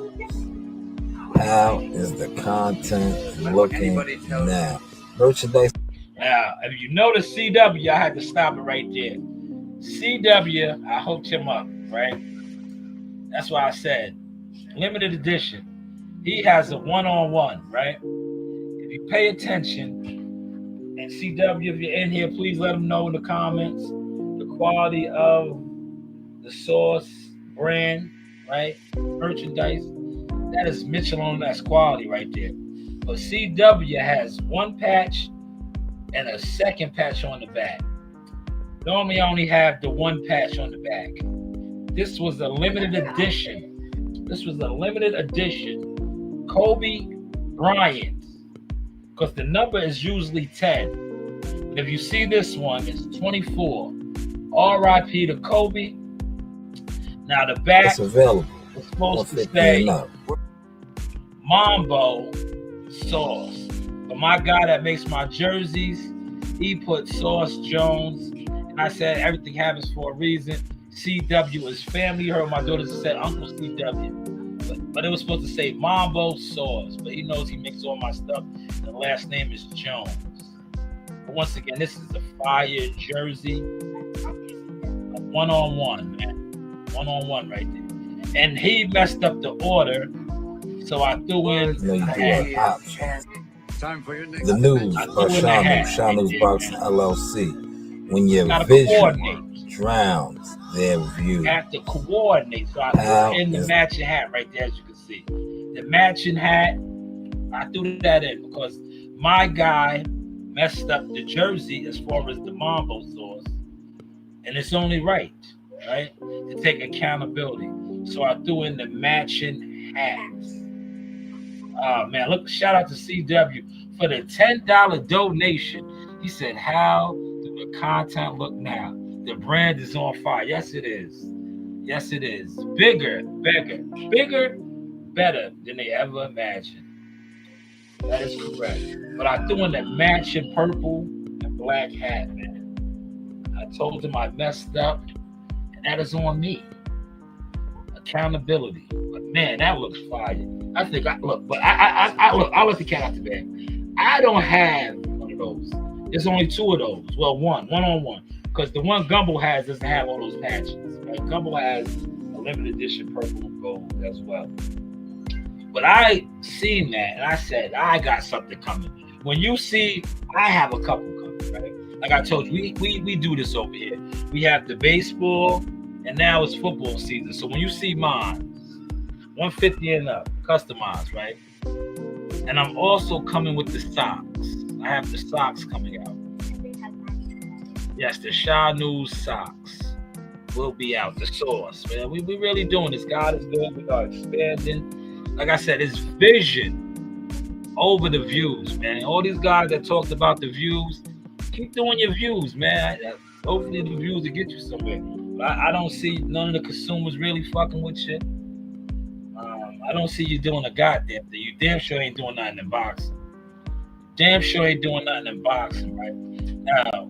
How is the content looking now? Merchandise. Now, if you notice CW, I had to stop it right there. CW, I hooked him up, right? That's why I said limited edition. He has a one-on-one, right? If you pay attention, and CW, if you're in here, please let them know in the comments the quality of the sauce brand, right? Merchandise. That is Michelin, that's quality right there. But CW has one patch and a second patch on the back. Normally I only have the one patch on the back. This was a limited edition. Kobe Bryant. Because the number is usually 10. But if you see this one, it's 24. R.I.P. to Kobe. Now the back It's available. is supposed to say Mambo sauce. But my guy that makes my jerseys, he put Sauce Jones. And I said everything happens for a reason. CW is family. You heard my daughter said Uncle CW. But it was supposed to say Mambo sauce. But he knows he makes all my stuff. The last name is Jones. But once again, this is the fire jersey. One-on-one, man. One-on-one right there. And he messed up the order. So I threw in Time for your next the news by Shanewz Box LLC. When your vision drowns their view. Have to coordinate. So I threw in the matching hat right there, as you can see. The matching hat, I threw that in because my guy messed up the jersey as far as the Mambo sauce. And it's only right, to take accountability. So I threw in the matching hats. Oh man, look, shout out to CW for the $10 donation. He said, how do the content look now? The brand is on fire. Yes, it is. Yes, it is. Bigger, better than they ever imagined. That is correct. But I threw in the matching purple and black hat, man. I told him I messed up, and that is on me. accountability. But man, that looks fire. I think I'll let the cat out the bag. I don't have one of those. There's only two of those. Well, one on one. Because the one Gumbo has doesn't have all those patches. Right? Gumbo has a limited edition purple and gold as well. But I seen that and I said, I got something coming. When you see, I have a couple coming, right? Like I told you, we do this over here. We have the baseball, and now it's football season. So when you see mine, 150 and up, customized, right? And I'm also coming with the socks. I have the socks coming out. Yes, the Shanewz socks will be out. The sauce, man. We really doing this. God is good. We are expanding. Like I said, it's vision over the views, man. All these guys that talked about the views, keep doing your views, man. Hopefully the views will get you somewhere. But I don't see none of the consumers really fucking with shit. I don't see you doing a goddamn thing. You damn sure ain't doing nothing in boxing. Damn sure ain't doing nothing in boxing, right? Now,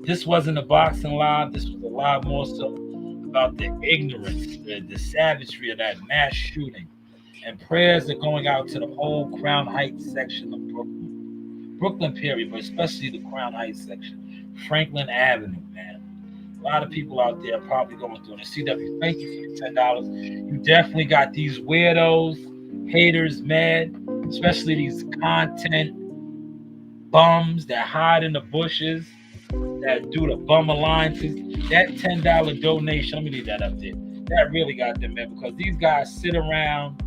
this wasn't a boxing live. This was a live more so about the ignorance, the savagery of that mass shooting. And prayers are going out to the whole Crown Heights section of Brooklyn. Brooklyn, period, but especially the Crown Heights section. Franklin Avenue, man. A lot of people out there are probably going through it. CW, thank you for the $10. You definitely got these weirdos, haters mad, especially these content bums that hide in the bushes, that do the bum alliances. That $10 donation, let me leave that up there. That really got them mad because these guys sit around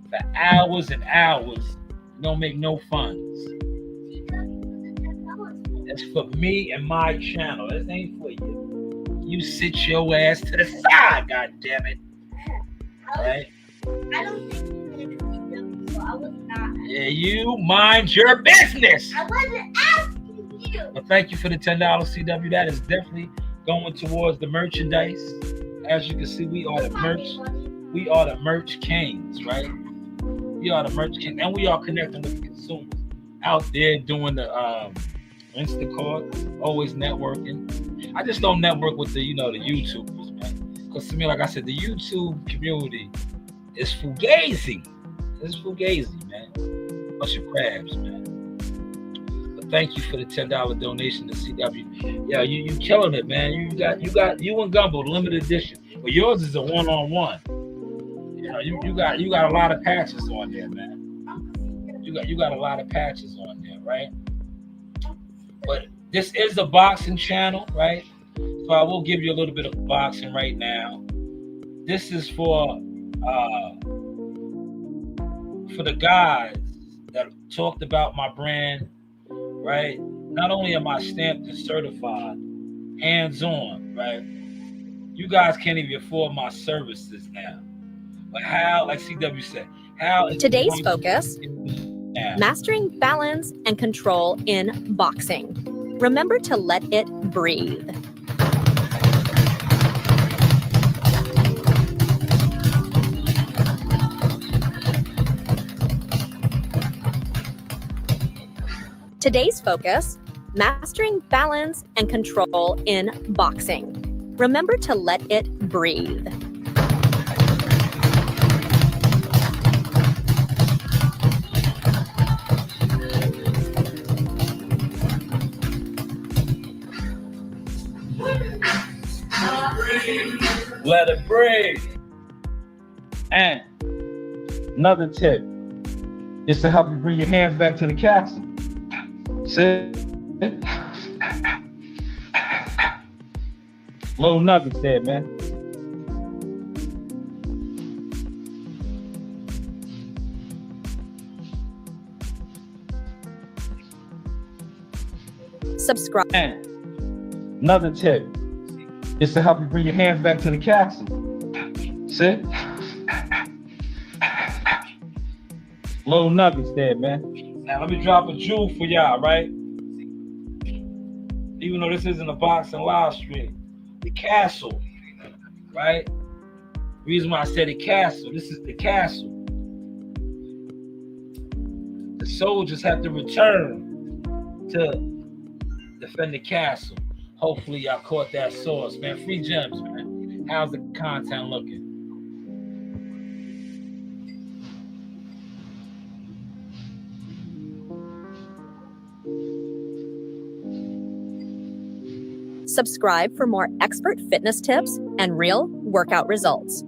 for hours and hours, don't make no funds. That's for me and my channel. This ain't for you. You sit your ass to the side, god damn it. Right? I don't think you did CW, so I was not. Yeah, you mind your business. I wasn't asking you. But thank you for the $10 CW. That is definitely going towards the merchandise. As you can see, we are the merch kings, right? We are the merch kings, and we are connecting with the consumers out there doing the Instacart, always networking. I just don't network with the YouTubers, man. Because to me, like I said, the YouTube community is fugazi. It's fugazi, man. Bunch of crabs, man. But thank you for the $10 donation to CW. Yeah, you killing it, man. You and Gumbo, the limited edition. But yours is a one-on-one. You got a lot of patches on there, man. You got a lot of patches on there, right? But this is a boxing channel, right? So I will give you a little bit of boxing right now. This is for the guys that talked about my brand, right? Not only am I stamped and certified, hands-on, right? You guys can't even afford my services now. But how, like CW said, how is today's focus? Mastering balance and control in boxing. Remember to let it breathe. Today's focus, mastering balance and control in boxing. Remember to let it breathe. Let it breathe. And another tip is to help you bring your hands back to the castle. Sit. Little nuggets there, man. Subscribe. And another tip is to help you bring your hands back to the castle. Sit. Little nuggets there, man. Now let me drop a jewel for y'all, right? Even though this isn't a boxing live stream, the castle, right? Reason why I said the castle, this is the castle. The soldiers have to return to defend the castle. Hopefully y'all caught that source, man. Free gems, man. How's the content looking? Subscribe for more expert fitness tips and real workout results.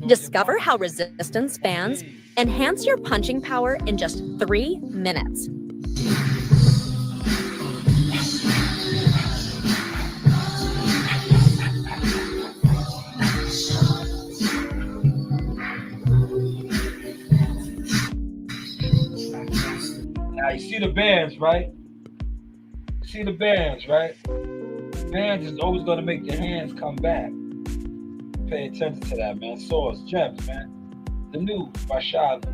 Discover how resistance bands enhance your punching power in just 3 minutes. Now you see the bands, right? See the bands, right? Bands is always gonna make your hands come back. Pay attention to that, man. Swords, gems, man. The News by Shanewz.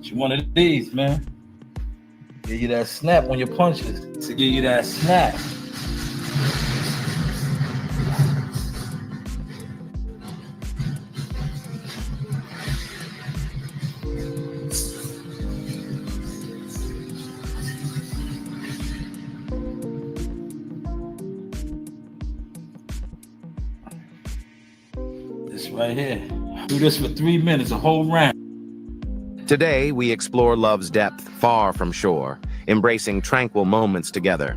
You one of these, man. Give you that snap on your punches. To give you that snap. This right here. Do this for 3 minutes, a whole round. Today, we explore love's depth far from shore, embracing tranquil moments together.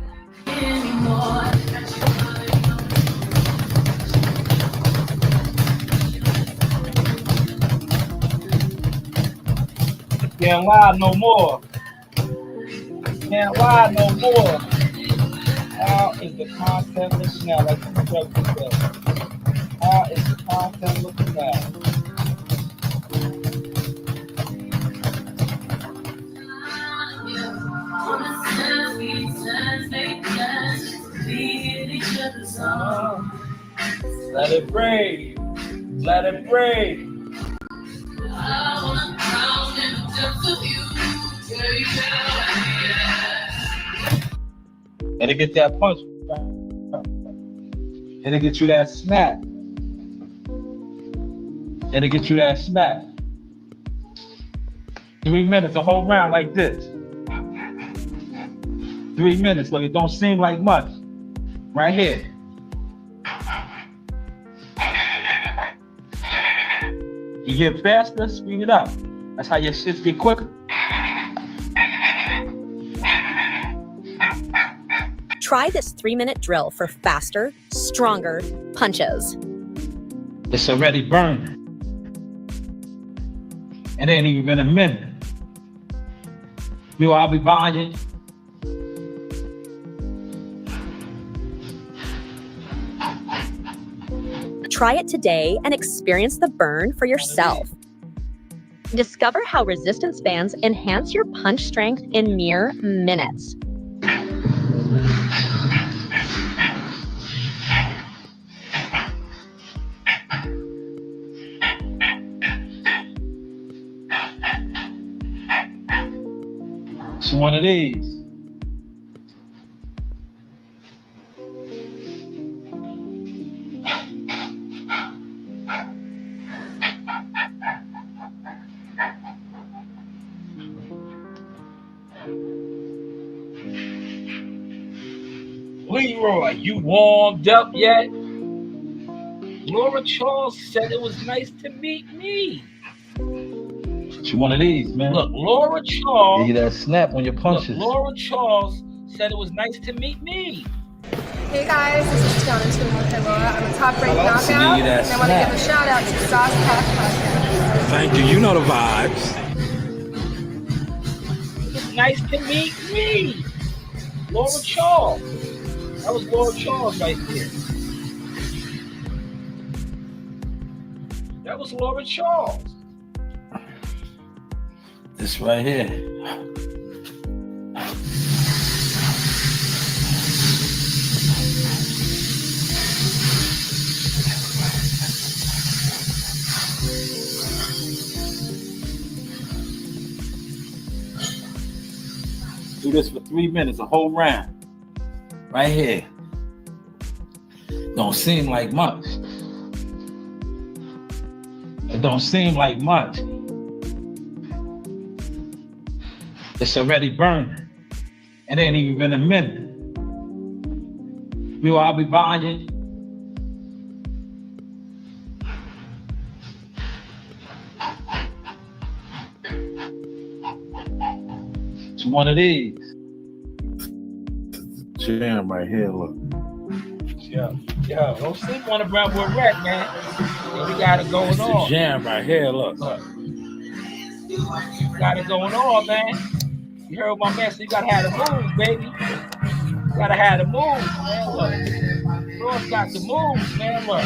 Can't lie no more. Can't lie no more. How is the content looking now? Like you said. How is the content looking now? Let it breathe. Let it breathe. And to get that punch. And to get you that snap. And to get you that snap. 3 minutes, a whole round like this. 3 minutes, look, it don't seem like much. Right here. You get faster, speed it up. That's how your shits get quicker. Try this 3-minute drill for faster, stronger punches. It's already burning. It ain't even been a minute. I'll be buying it. Try it today and experience the burn for yourself. Discover how resistance bands enhance your punch strength in mere minutes. It's one of these. Leroy, you warmed up yet? Laura Charles said it was nice to meet me. It's one of these, man. Look, Laura Charles. Give you that snap on your punches. Look, Laura Charles said it was nice to meet me. Hey guys, this is Shanewz. I'm a top-ranked knockout, and I want to give a shout-out to Sauce Pack Podcast. Thank you. You know the vibes. It's nice to meet me. Laura Charles. That was Laura Charles right there. That was Laura Charles. This right here. Do this for 3 minutes, a whole round. Right here. Don't seem like much. It don't seem like much. It's already burning. It ain't even been a minute. I'll be buying it. one of these. Jam right here, look. Yo, don't sleep on the Brown Boy Rec, man. Yo, we got it going on. Jam right here, look. We got it going on, man. You heard my man, so you gotta have the moves, baby. You gotta have the moves, man. Look. Bros got the moves, man. Look.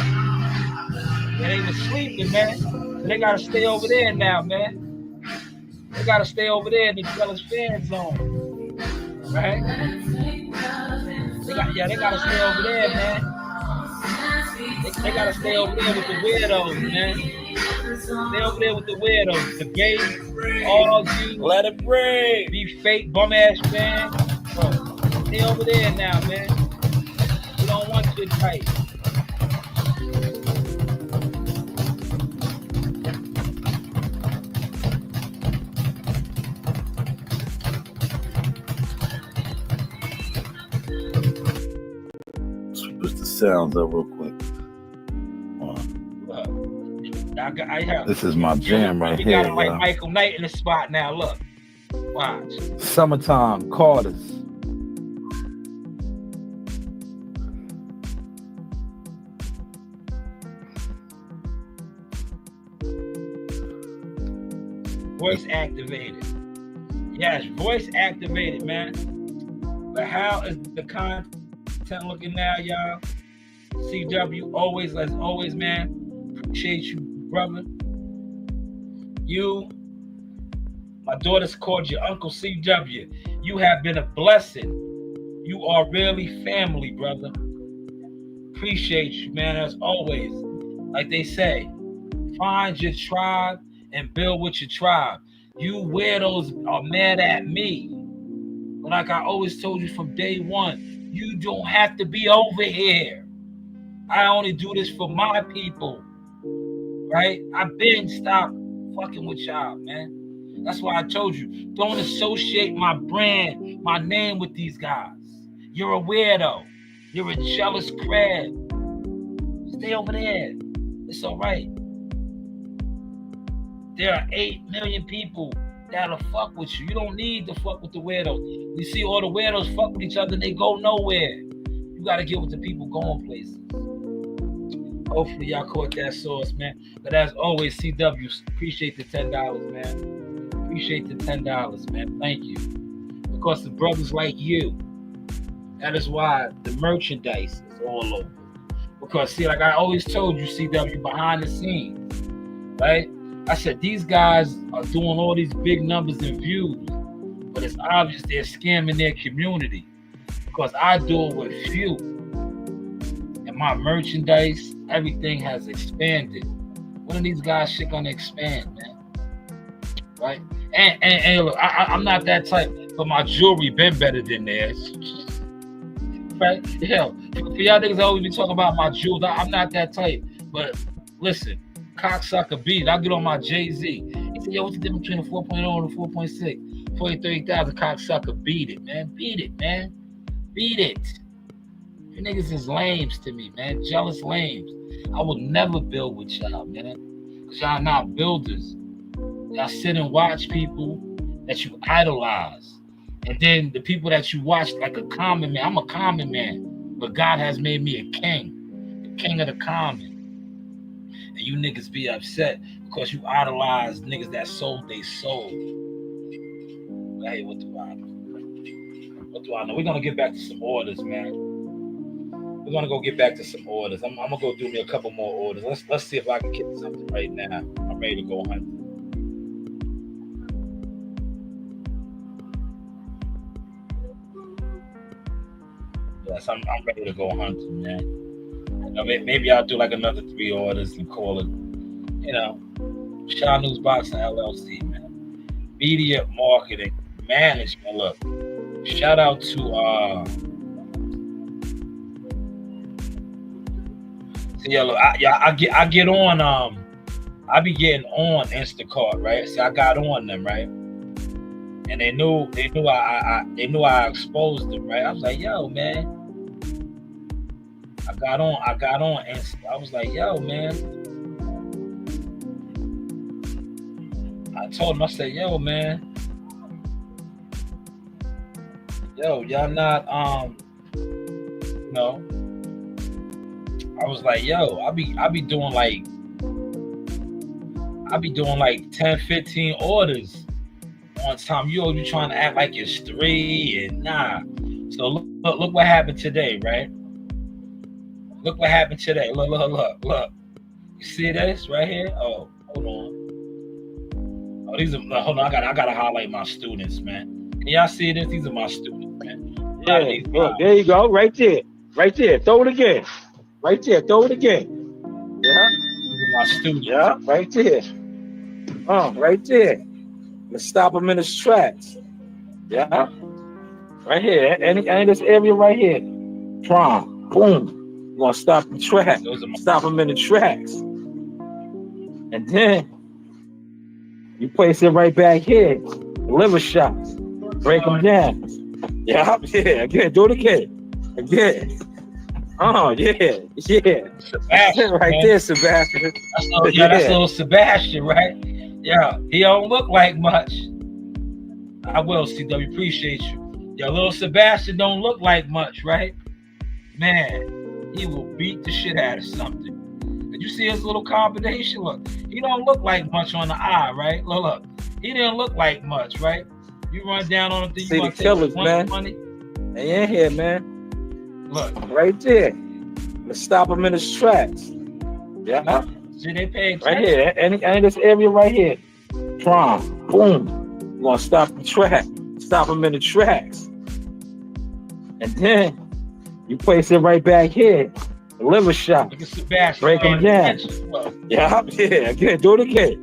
And they was sleeping, man. So they gotta stay over there now, man. They gotta stay over there in the jealous fan zone. Right? They gotta stay over there, man. They gotta stay over there with the weirdos, man. Stay over there with the weirdos. The gay, all you, let it break. Be fake bum ass man. Stay over there now, man. We don't want you tight. Switch the sounds up real quick. This is my jam right here. We got like Michael Knight in the spot now. Look, watch. Summertime Carters. Voice activated. Yes, voice activated, man. But how is the content looking now, y'all? CW, always, as always, man. Appreciate you, brother. You, my daughter's called you Uncle CW. You have been a blessing. You are really family, brother. Appreciate you, man, as always. Like they say, find your tribe and build with your tribe. You weirdos are mad at me. But like I always told you from day one, you don't have to be over here. I only do this for my people. Right? I've been stopped fucking with y'all, man. That's why I told you, don't associate my brand, my name with these guys. You're a weirdo. You're a jealous crab. Stay over there. It's all right. There are 8 million people that'll fuck with you. You don't need to fuck with the weirdos. We see all the weirdos fuck with each other, they go nowhere. You gotta get with the people going places. Hopefully y'all caught that sauce, man. But as always, CW, appreciate the $10, man. Appreciate the $10, man. Thank you. Because the brothers like you, that is why the merchandise is all over. Because see, like I always told you, CW, behind the scenes, right? I said, these guys are doing all these big numbers and views, but it's obvious they're scamming their community because I do it with few. And my merchandise, everything has expanded. When are these guys shit gonna expand, man? Right? And look, I'm not that type, but my jewelry been better than theirs. Right? Yeah. For y'all niggas always be talking about my jewels. I'm not that type. But listen, cocksucker beat it. I'll get on my Jay-Z. He said, yo, what's the difference between a 4.0 and a 4.6? 40,000 cocksucker beat it, man. Beat it, man. Beat it. You niggas is lames to me, man. Jealous lames. I will never build with y'all, man. Because y'all not builders. Y'all sit and watch people that you idolize. And then the people that you watch like a common man. I'm a common man. But God has made me a king. The king of the common. And you niggas be upset because you idolize niggas that sold they soul. But hey, what do I know? What do I know? We're going to get back to some orders, man. We're going to go get back to some orders. I'm going to go do me a couple more orders. Let's see if I can get something right now. I'm ready to go hunting. Yes, I'm ready to go hunting, man. Maybe I'll do like another 3 orders and call it, Shanewz Boxing LLC, man. Media marketing management. Look, shout out to look, I get on I be getting on Instacart, right? So I got on them, right? And they knew I exposed them, right? I was like, yo, man. I got on and I was like, yo, man. I told him, I said, yo, man. yo, y'all not you know, I was like, yo, I be doing like 10, 15 orders on time. You trying to act like it's 3 and nah. So look what happened today, right? Look what happened today. Look. You see this right here? Oh, hold on. Oh, these are hold on. I gotta highlight my students, man. Can y'all see this? These are my students, man. Yeah, look, there you go, right there. Throw it again. Right there, throw it again. Yeah. These are my students. Yeah, right there. Right there. Let's stop him in his tracks. Yeah. Right here. And this area right here. Prom. Boom. You're gonna stop the track. Stop him in the tracks. And then you place it right back here. Liver shots. Break them down. Yeah. Again. Do it again. Again. Oh, yeah. Sebastian, right man. there, Sebastian. That's little Sebastian, right? Yeah, he don't look like much. I will, CW, appreciate you. Yo, little Sebastian don't look like much, right? Man, he will beat the shit out of something. Did you see his little combination? Look, he don't look like much on the eye, right? Look. He didn't look like much, right? You run down on him, See the killers, man. Money. They in here, man. Look. Right there. Let's stop him in his tracks. Yeah. See, they paying right here. And this area right here. Prom. Boom. You're gonna stop the track. Stop him in the tracks. And then you place it right back here. The liver shot. Look at Sebastian. Break him down. Yeah. Again. Do it again.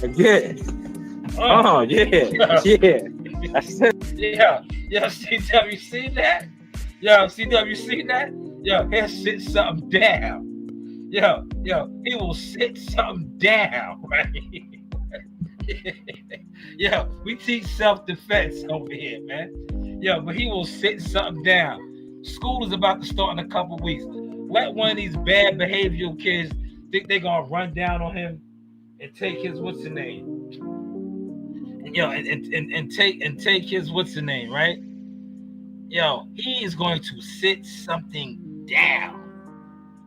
Again. Oh, yeah. That's it. Yeah. CW, see that? Yo, CW, see that? Yo, he'll sit something down. Yo, he will sit something down, right? Yo, we teach self-defense over here, man. Yo, but he will sit something down. School is about to start in a couple weeks. Let one of these bad behavioral kids think they're gonna run down on him and take his what's the name? Yo, and take his what's the name, right? Yo, he is going to sit something down,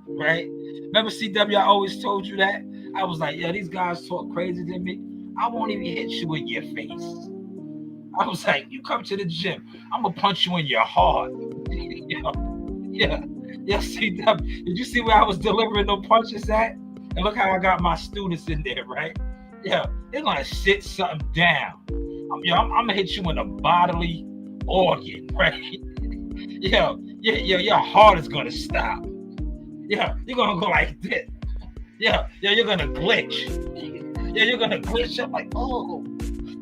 right? Remember, CW, I always told you that? I was like, yo, these guys talk crazy to me. I won't even hit you in your face. I was like, you come to the gym, I'm going to punch you in your heart. Yeah, CW, did you see where I was delivering no punches at? And look how I got my students in there, right? Yeah, they're going to sit something down. I'm going to hit you in a bodily organ, right? Your heart is gonna stop. Yeah, you're gonna go like this. Yeah, you're gonna glitch. Yeah, you're gonna glitch up like, oh.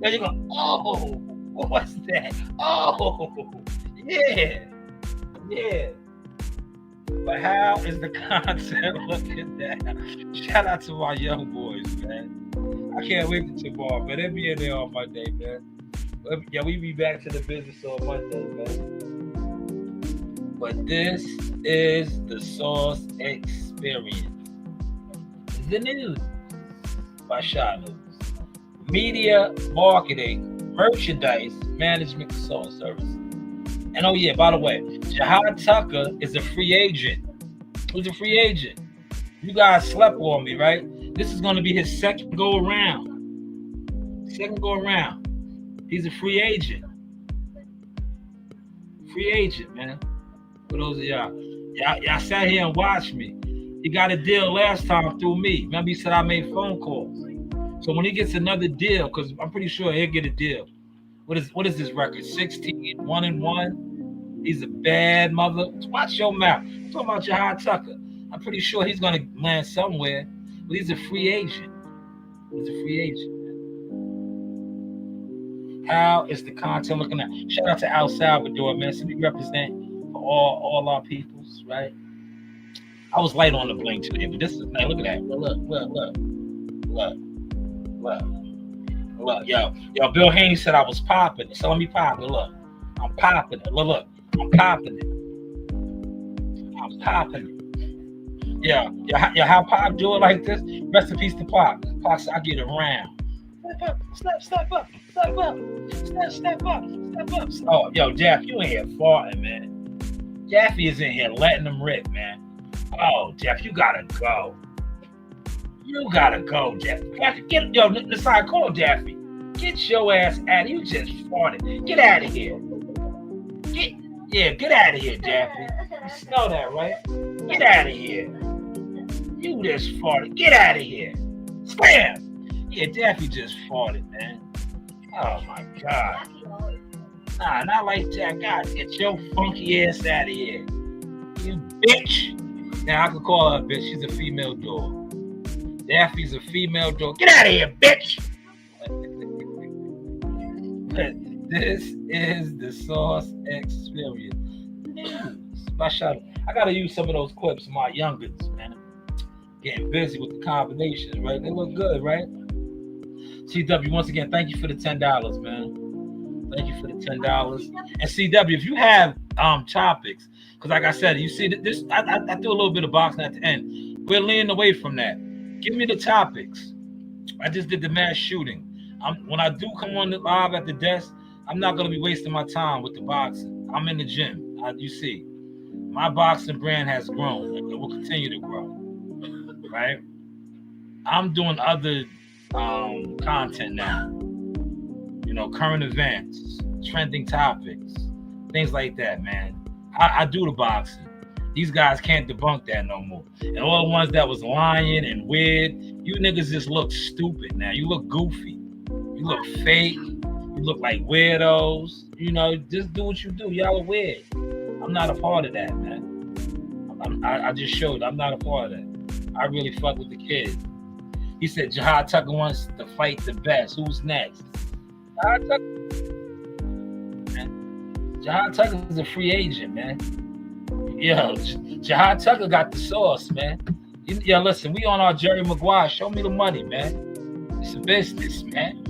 Yeah, you're gonna, oh, what's that? Oh, yeah. But how is the content looking now? Shout out to my young boys, man. I can't wait to tomorrow, man. They'll be in there on Monday, man. Yeah, we be back to the business on Monday, man. But this is the Sauce Experience. The news by Shanewz. Media, marketing, merchandise, management, consulting service. And oh yeah, by the way, Jahad Tucker is a free agent. Who's a free agent? You guys slept on me, right? This is going to be his second go around. He's a free agent. Free agent, man. For those of y'all sat here and watched me. He got a deal last time through me. Remember, he said I made phone calls. So when he gets another deal, because I'm pretty sure he'll get a deal. What is his record? 16, 1-1. He's a bad mother. Watch your mouth. I'm talking about Jahad Tucker. I'm pretty sure he's gonna land somewhere, but he's a free agent. How is the content looking at? Shout out to El Salvador, man. So we represent for all our peoples, right? I was light on the bling today, but this is, man, look at that. Look. Yo, Bill Haney said I was popping it. So let me pop it. Look, I'm popping it. Look, I'm popping it. Yeah, how Pop do it like this? Rest in peace to Pop. Pop said I get around. Step up. Oh, yo, Jeff, you in here farting, man. Jeffy is in here letting them rip, man. Oh, Jeff, you gotta go. You gotta go, Jeff. Get yo, Nasai, call Jeffy. Get your ass out. You just farted. Get out of here. Get out of here, Jeffy. You smell that, right? Get out of here. You just farted. Get out of here. Spam. Yeah, Jeffy just farted, man. Oh my God. Nah, not like that. God, get your funky ass out of here. You bitch. Now I can call her a bitch. She's a female dog. Daffy's a female dog. Get out of here, bitch. This is the Sauce Experience News. I gotta use some of those clips of my youngins, man. Getting busy with the combinations, right? They look good, right? CW, once again, thank you for the $10, man. Thank you for the $10. And CW, if you have topics, because like I said, you see this, I do a little bit of boxing at the end. We're leaning away from that. Give me the topics. I just did the mass shooting. When I do come on live at the desk, I'm not gonna be wasting my time with the boxing. I'm in the gym. You see, my boxing brand has grown and it will continue to grow. Right? I'm doing other content now. You know, current events, trending topics, things like that, man. I do the boxing. These guys can't debunk that no more. And all the ones that was lying and weird, you niggas just look stupid now. You look goofy. You look fake. You look like weirdos. You know, just do what you do. Y'all are weird. I'm not a part of that, man. I just showed I'm not a part of that. I really fuck with the kids. He said Jihad Tucker wants to fight the best. Who's next? Jihad Tucker is a free agent, man. Yo, Jihad Tucker got the sauce, man. Yo, listen, we on our Jerry Maguire. Show me the money, man. It's a business, man.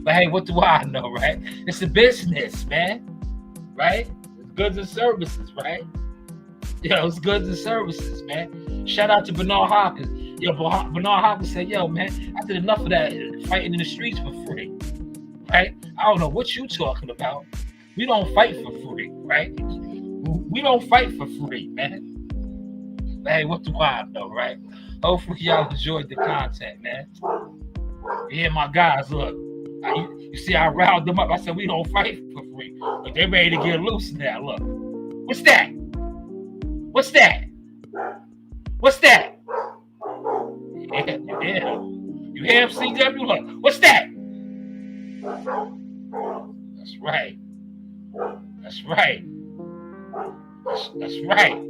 But hey, what do I know, right? It's a business, man. Right? It's goods and services, right? Yo, it's goods and services, man. Shout out to Bernard Hopkins. Yo, Bernard Hopkins said, yo, man, I did enough of that fighting in the streets for free. Right? I don't know what you talking about. We don't fight for free, right? We don't fight for free, man. But hey, what do I know, right? Hopefully y'all enjoyed the content, man. Yeah, my guys, look. You see, I riled them up. I said, we don't fight for free. But they're ready to get loose now. Look. What's that? What's that? What's that? Yeah, you hear him. You hear him, CW? Look. What's that? That's right. That's right. That's right.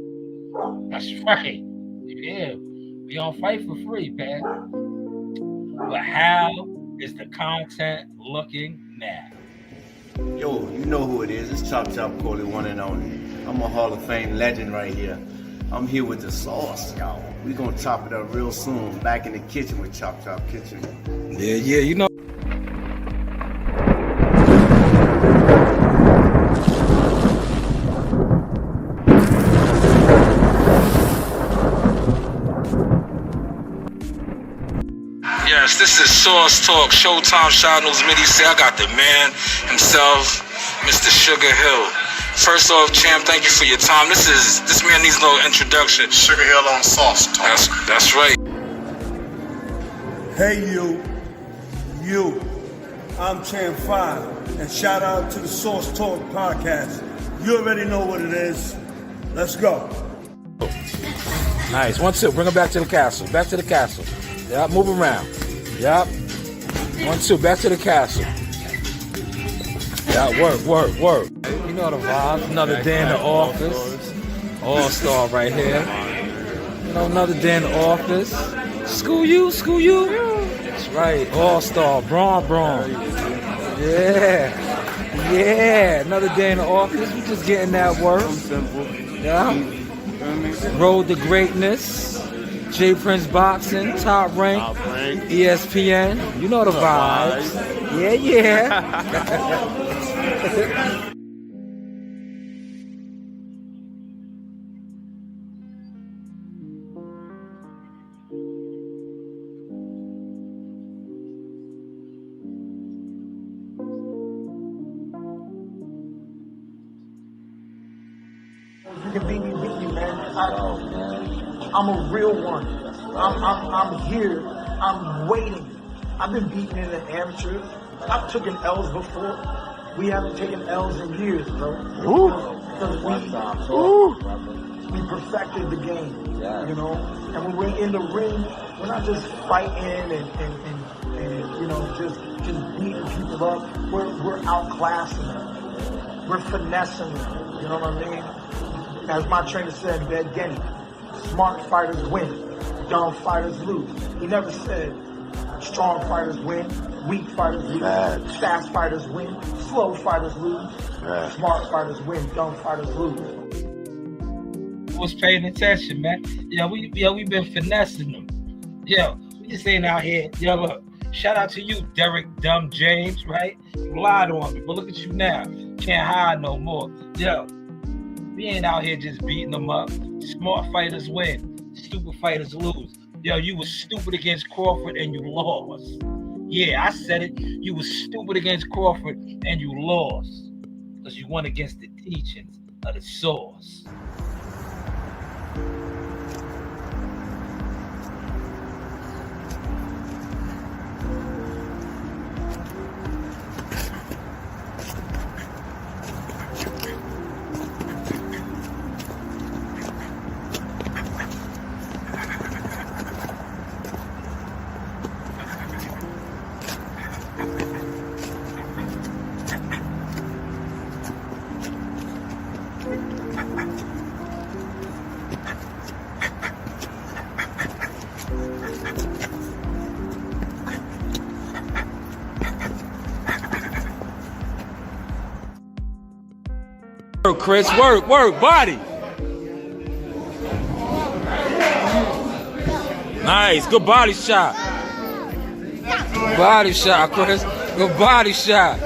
That's right. Yeah, we don't fight for free, man. But how is the content looking now? Yo, you know who it is. It's Chop Chop Coley, one and only. I'm a Hall of Fame legend right here. I'm here with the sauce, y'all. We gonna chop it up real soon. Back in the kitchen with Chop Chop Kitchen. Yeah, you know. Yes, this is Sauce Talk, Showtime Shanewz Midi. Say I got the man himself, Mr. Sugar Hill. First off, champ, thank you for your time. This man needs no introduction. Sugar Hill on Sauce Talk. That's right. Hey you, I'm Champ 5, and shout out to the Sauce Talk podcast. You already know what it is. Let's go. Nice. 1, 2. Bring him back to the castle. Back to the castle. Yep. Move around. Yep. 1, 2. Back to the castle. Yeah. Work. You know the vibe. Another day in the office. All-star right here. You know, another day in the office. School you. That's right. All-star. Braun. Yeah. Another day in the office. We just getting that work. Yeah. Road to greatness. J Prince Boxing, top rank, ESPN. You know the vibes. Yeah. I'm a real one. I'm here. I'm waiting. I've been beaten in the amateur. I've taken L's before. We haven't taken L's in years, bro. Because we perfected the game, you know. And when we're in the ring, we're not just fighting and you know, just beating people up. We're outclassing them. We're finessing them. You know what I mean? As my trainer said, Bed Genny, smart fighters win, dumb fighters lose. He never said strong fighters win, weak fighters lose, fast fighters win, slow fighters lose, smart fighters win, dumb fighters lose. Was paying attention, man. We been finessing them. We just ain't out here. Look, shout out to you, Derek Dumb James, right? You lied on me, but look at you now. Can't hide no more. We ain't out here just beating them up. Smart fighters win, stupid fighters lose. You was stupid against Crawford and you lost. Yeah, I said it. You was stupid against Crawford and you lost. Because you went against the teachings of the source. Work, Chris, work, body. Nice, good body shot. Body shot, Chris. Good body shot.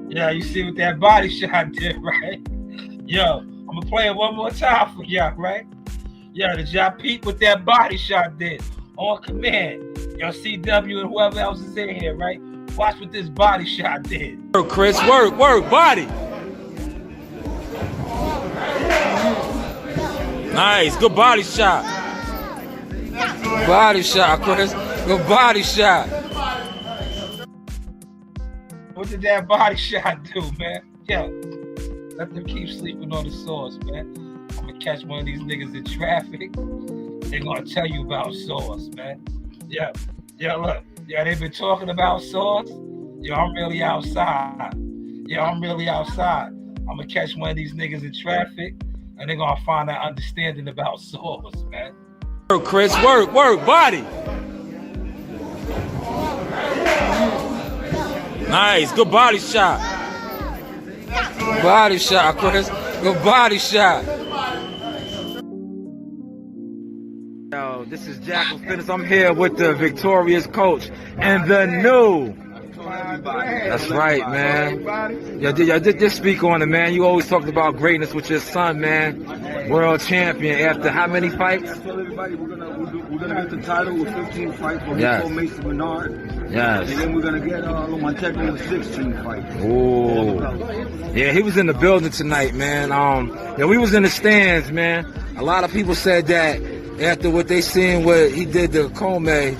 You see what that body shot did, right? I'm gonna play it one more time for y'all, right? Did y'all peep what that body shot did? On command. CW and whoever else is in here, right? Watch what this body shot did. Work, Chris, work, body. Nice, good body shot. Body shot, Chris. Good body shot. What did that body shot do, man? Let them keep sleeping on the source, man. I'm gonna catch one of these niggas in traffic. They're gonna tell you about source, man. Look. They've been talking about source. I'm really outside. I'm really outside. I'm gonna catch one of these niggas in traffic and they're gonna find that understanding about source, man. Work, Chris, work, body. Nice, good body shot. Body shot, Chris. Good body shot. Yo, this is Jackal Fitness. I'm here with the victorious coach and the new. That's right, man. Just speak on it, man. You always talked about greatness with your son, man. World champion after how many fights? I told everybody we're gonna get the title with 15 fights. We're Yes. gonna Mason Bernard. Yes. And then we're gonna get Lomachenko with 16 fights. Oh. Yeah, he was in the building tonight, man. We was in the stands, man. A lot of people said that after what they seen what he did to Comey,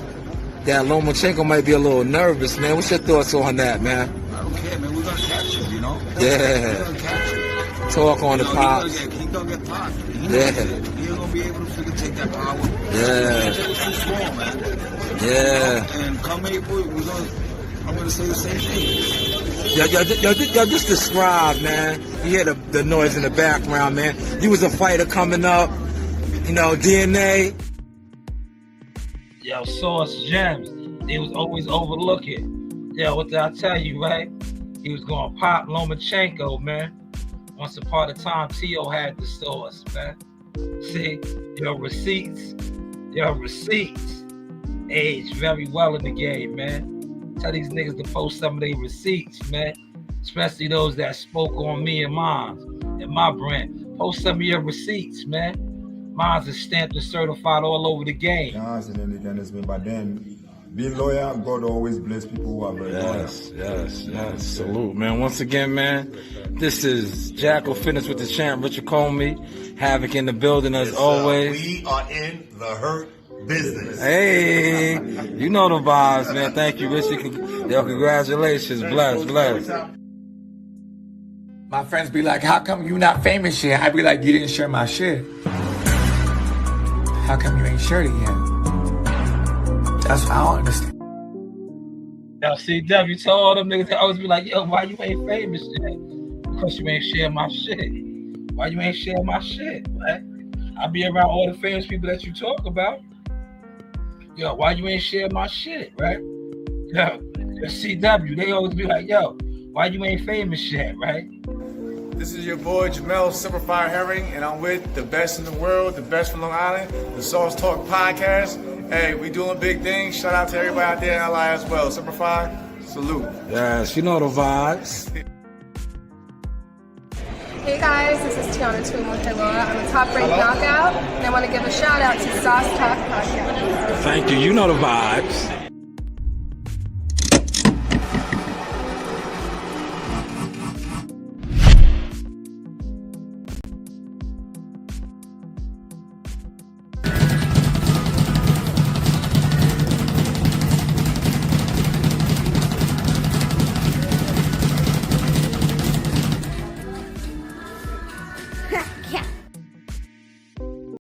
that Lomachenko might be a little nervous, man. What's your thoughts on that, man? I don't care, man. We're gonna catch him, you know? Yeah. We're gonna catch him. Talk on the pops. He's gonna get popped. He Yeah. ain't gonna be able to take that power. Yeah. Lomachenko's too small, man. Yeah. And come April, I'm gonna say the same thing. Yo, just describe, man. You hear the noise in the background, man. You was a fighter coming up, DNA. Source gems. They was always overlooking. What did I tell you, right? He was gonna pop Lomachenko, man. Once upon a time, T.O. had the source, man. See, receipts age very well in the game, man. Tell these niggas to post some of their receipts, man. Especially those that spoke on me and mine and my brand. Post some of your receipts, man. Mine's is stamped and certified all over the game. And then it's been by then, being loyal, God always bless people who are very loyal. Yes. Salute, man. Once again, man, this is Jackal Fitness with the champ, Richard Comey. Havoc in the building as always. We are in the hurt business. Hey, you know the vibes, man. Thank you, Richard. Yo, congratulations. Bless. My friends be like, how come you not famous yet? I be like, you didn't share my shit. How come you ain't shared it yet? That's what I don't understand. Yo, CW, you told all them niggas that always be like, yo, why you ain't famous yet? Because you ain't share my shit. Why you ain't share my shit, right? I be around all the famous people that you talk about. Yo, why you ain't share my shit, right? Yo, CW, they always be like, yo, why you ain't famous yet, right? This is your boy Jamel Simplified Herring, and I'm with the best in the world, the best from Long Island, the Sauce Talk Podcast. Hey, we doing big things. Shout out to everybody out there in LI as well. Simplified, salute. Yes, you know the vibes. Hey guys, this is Tiana Tuimoteloa. I'm a top-ranked knockout, and I want to give a shout out to Sauce Talk Podcast. Thank you. You know the vibes.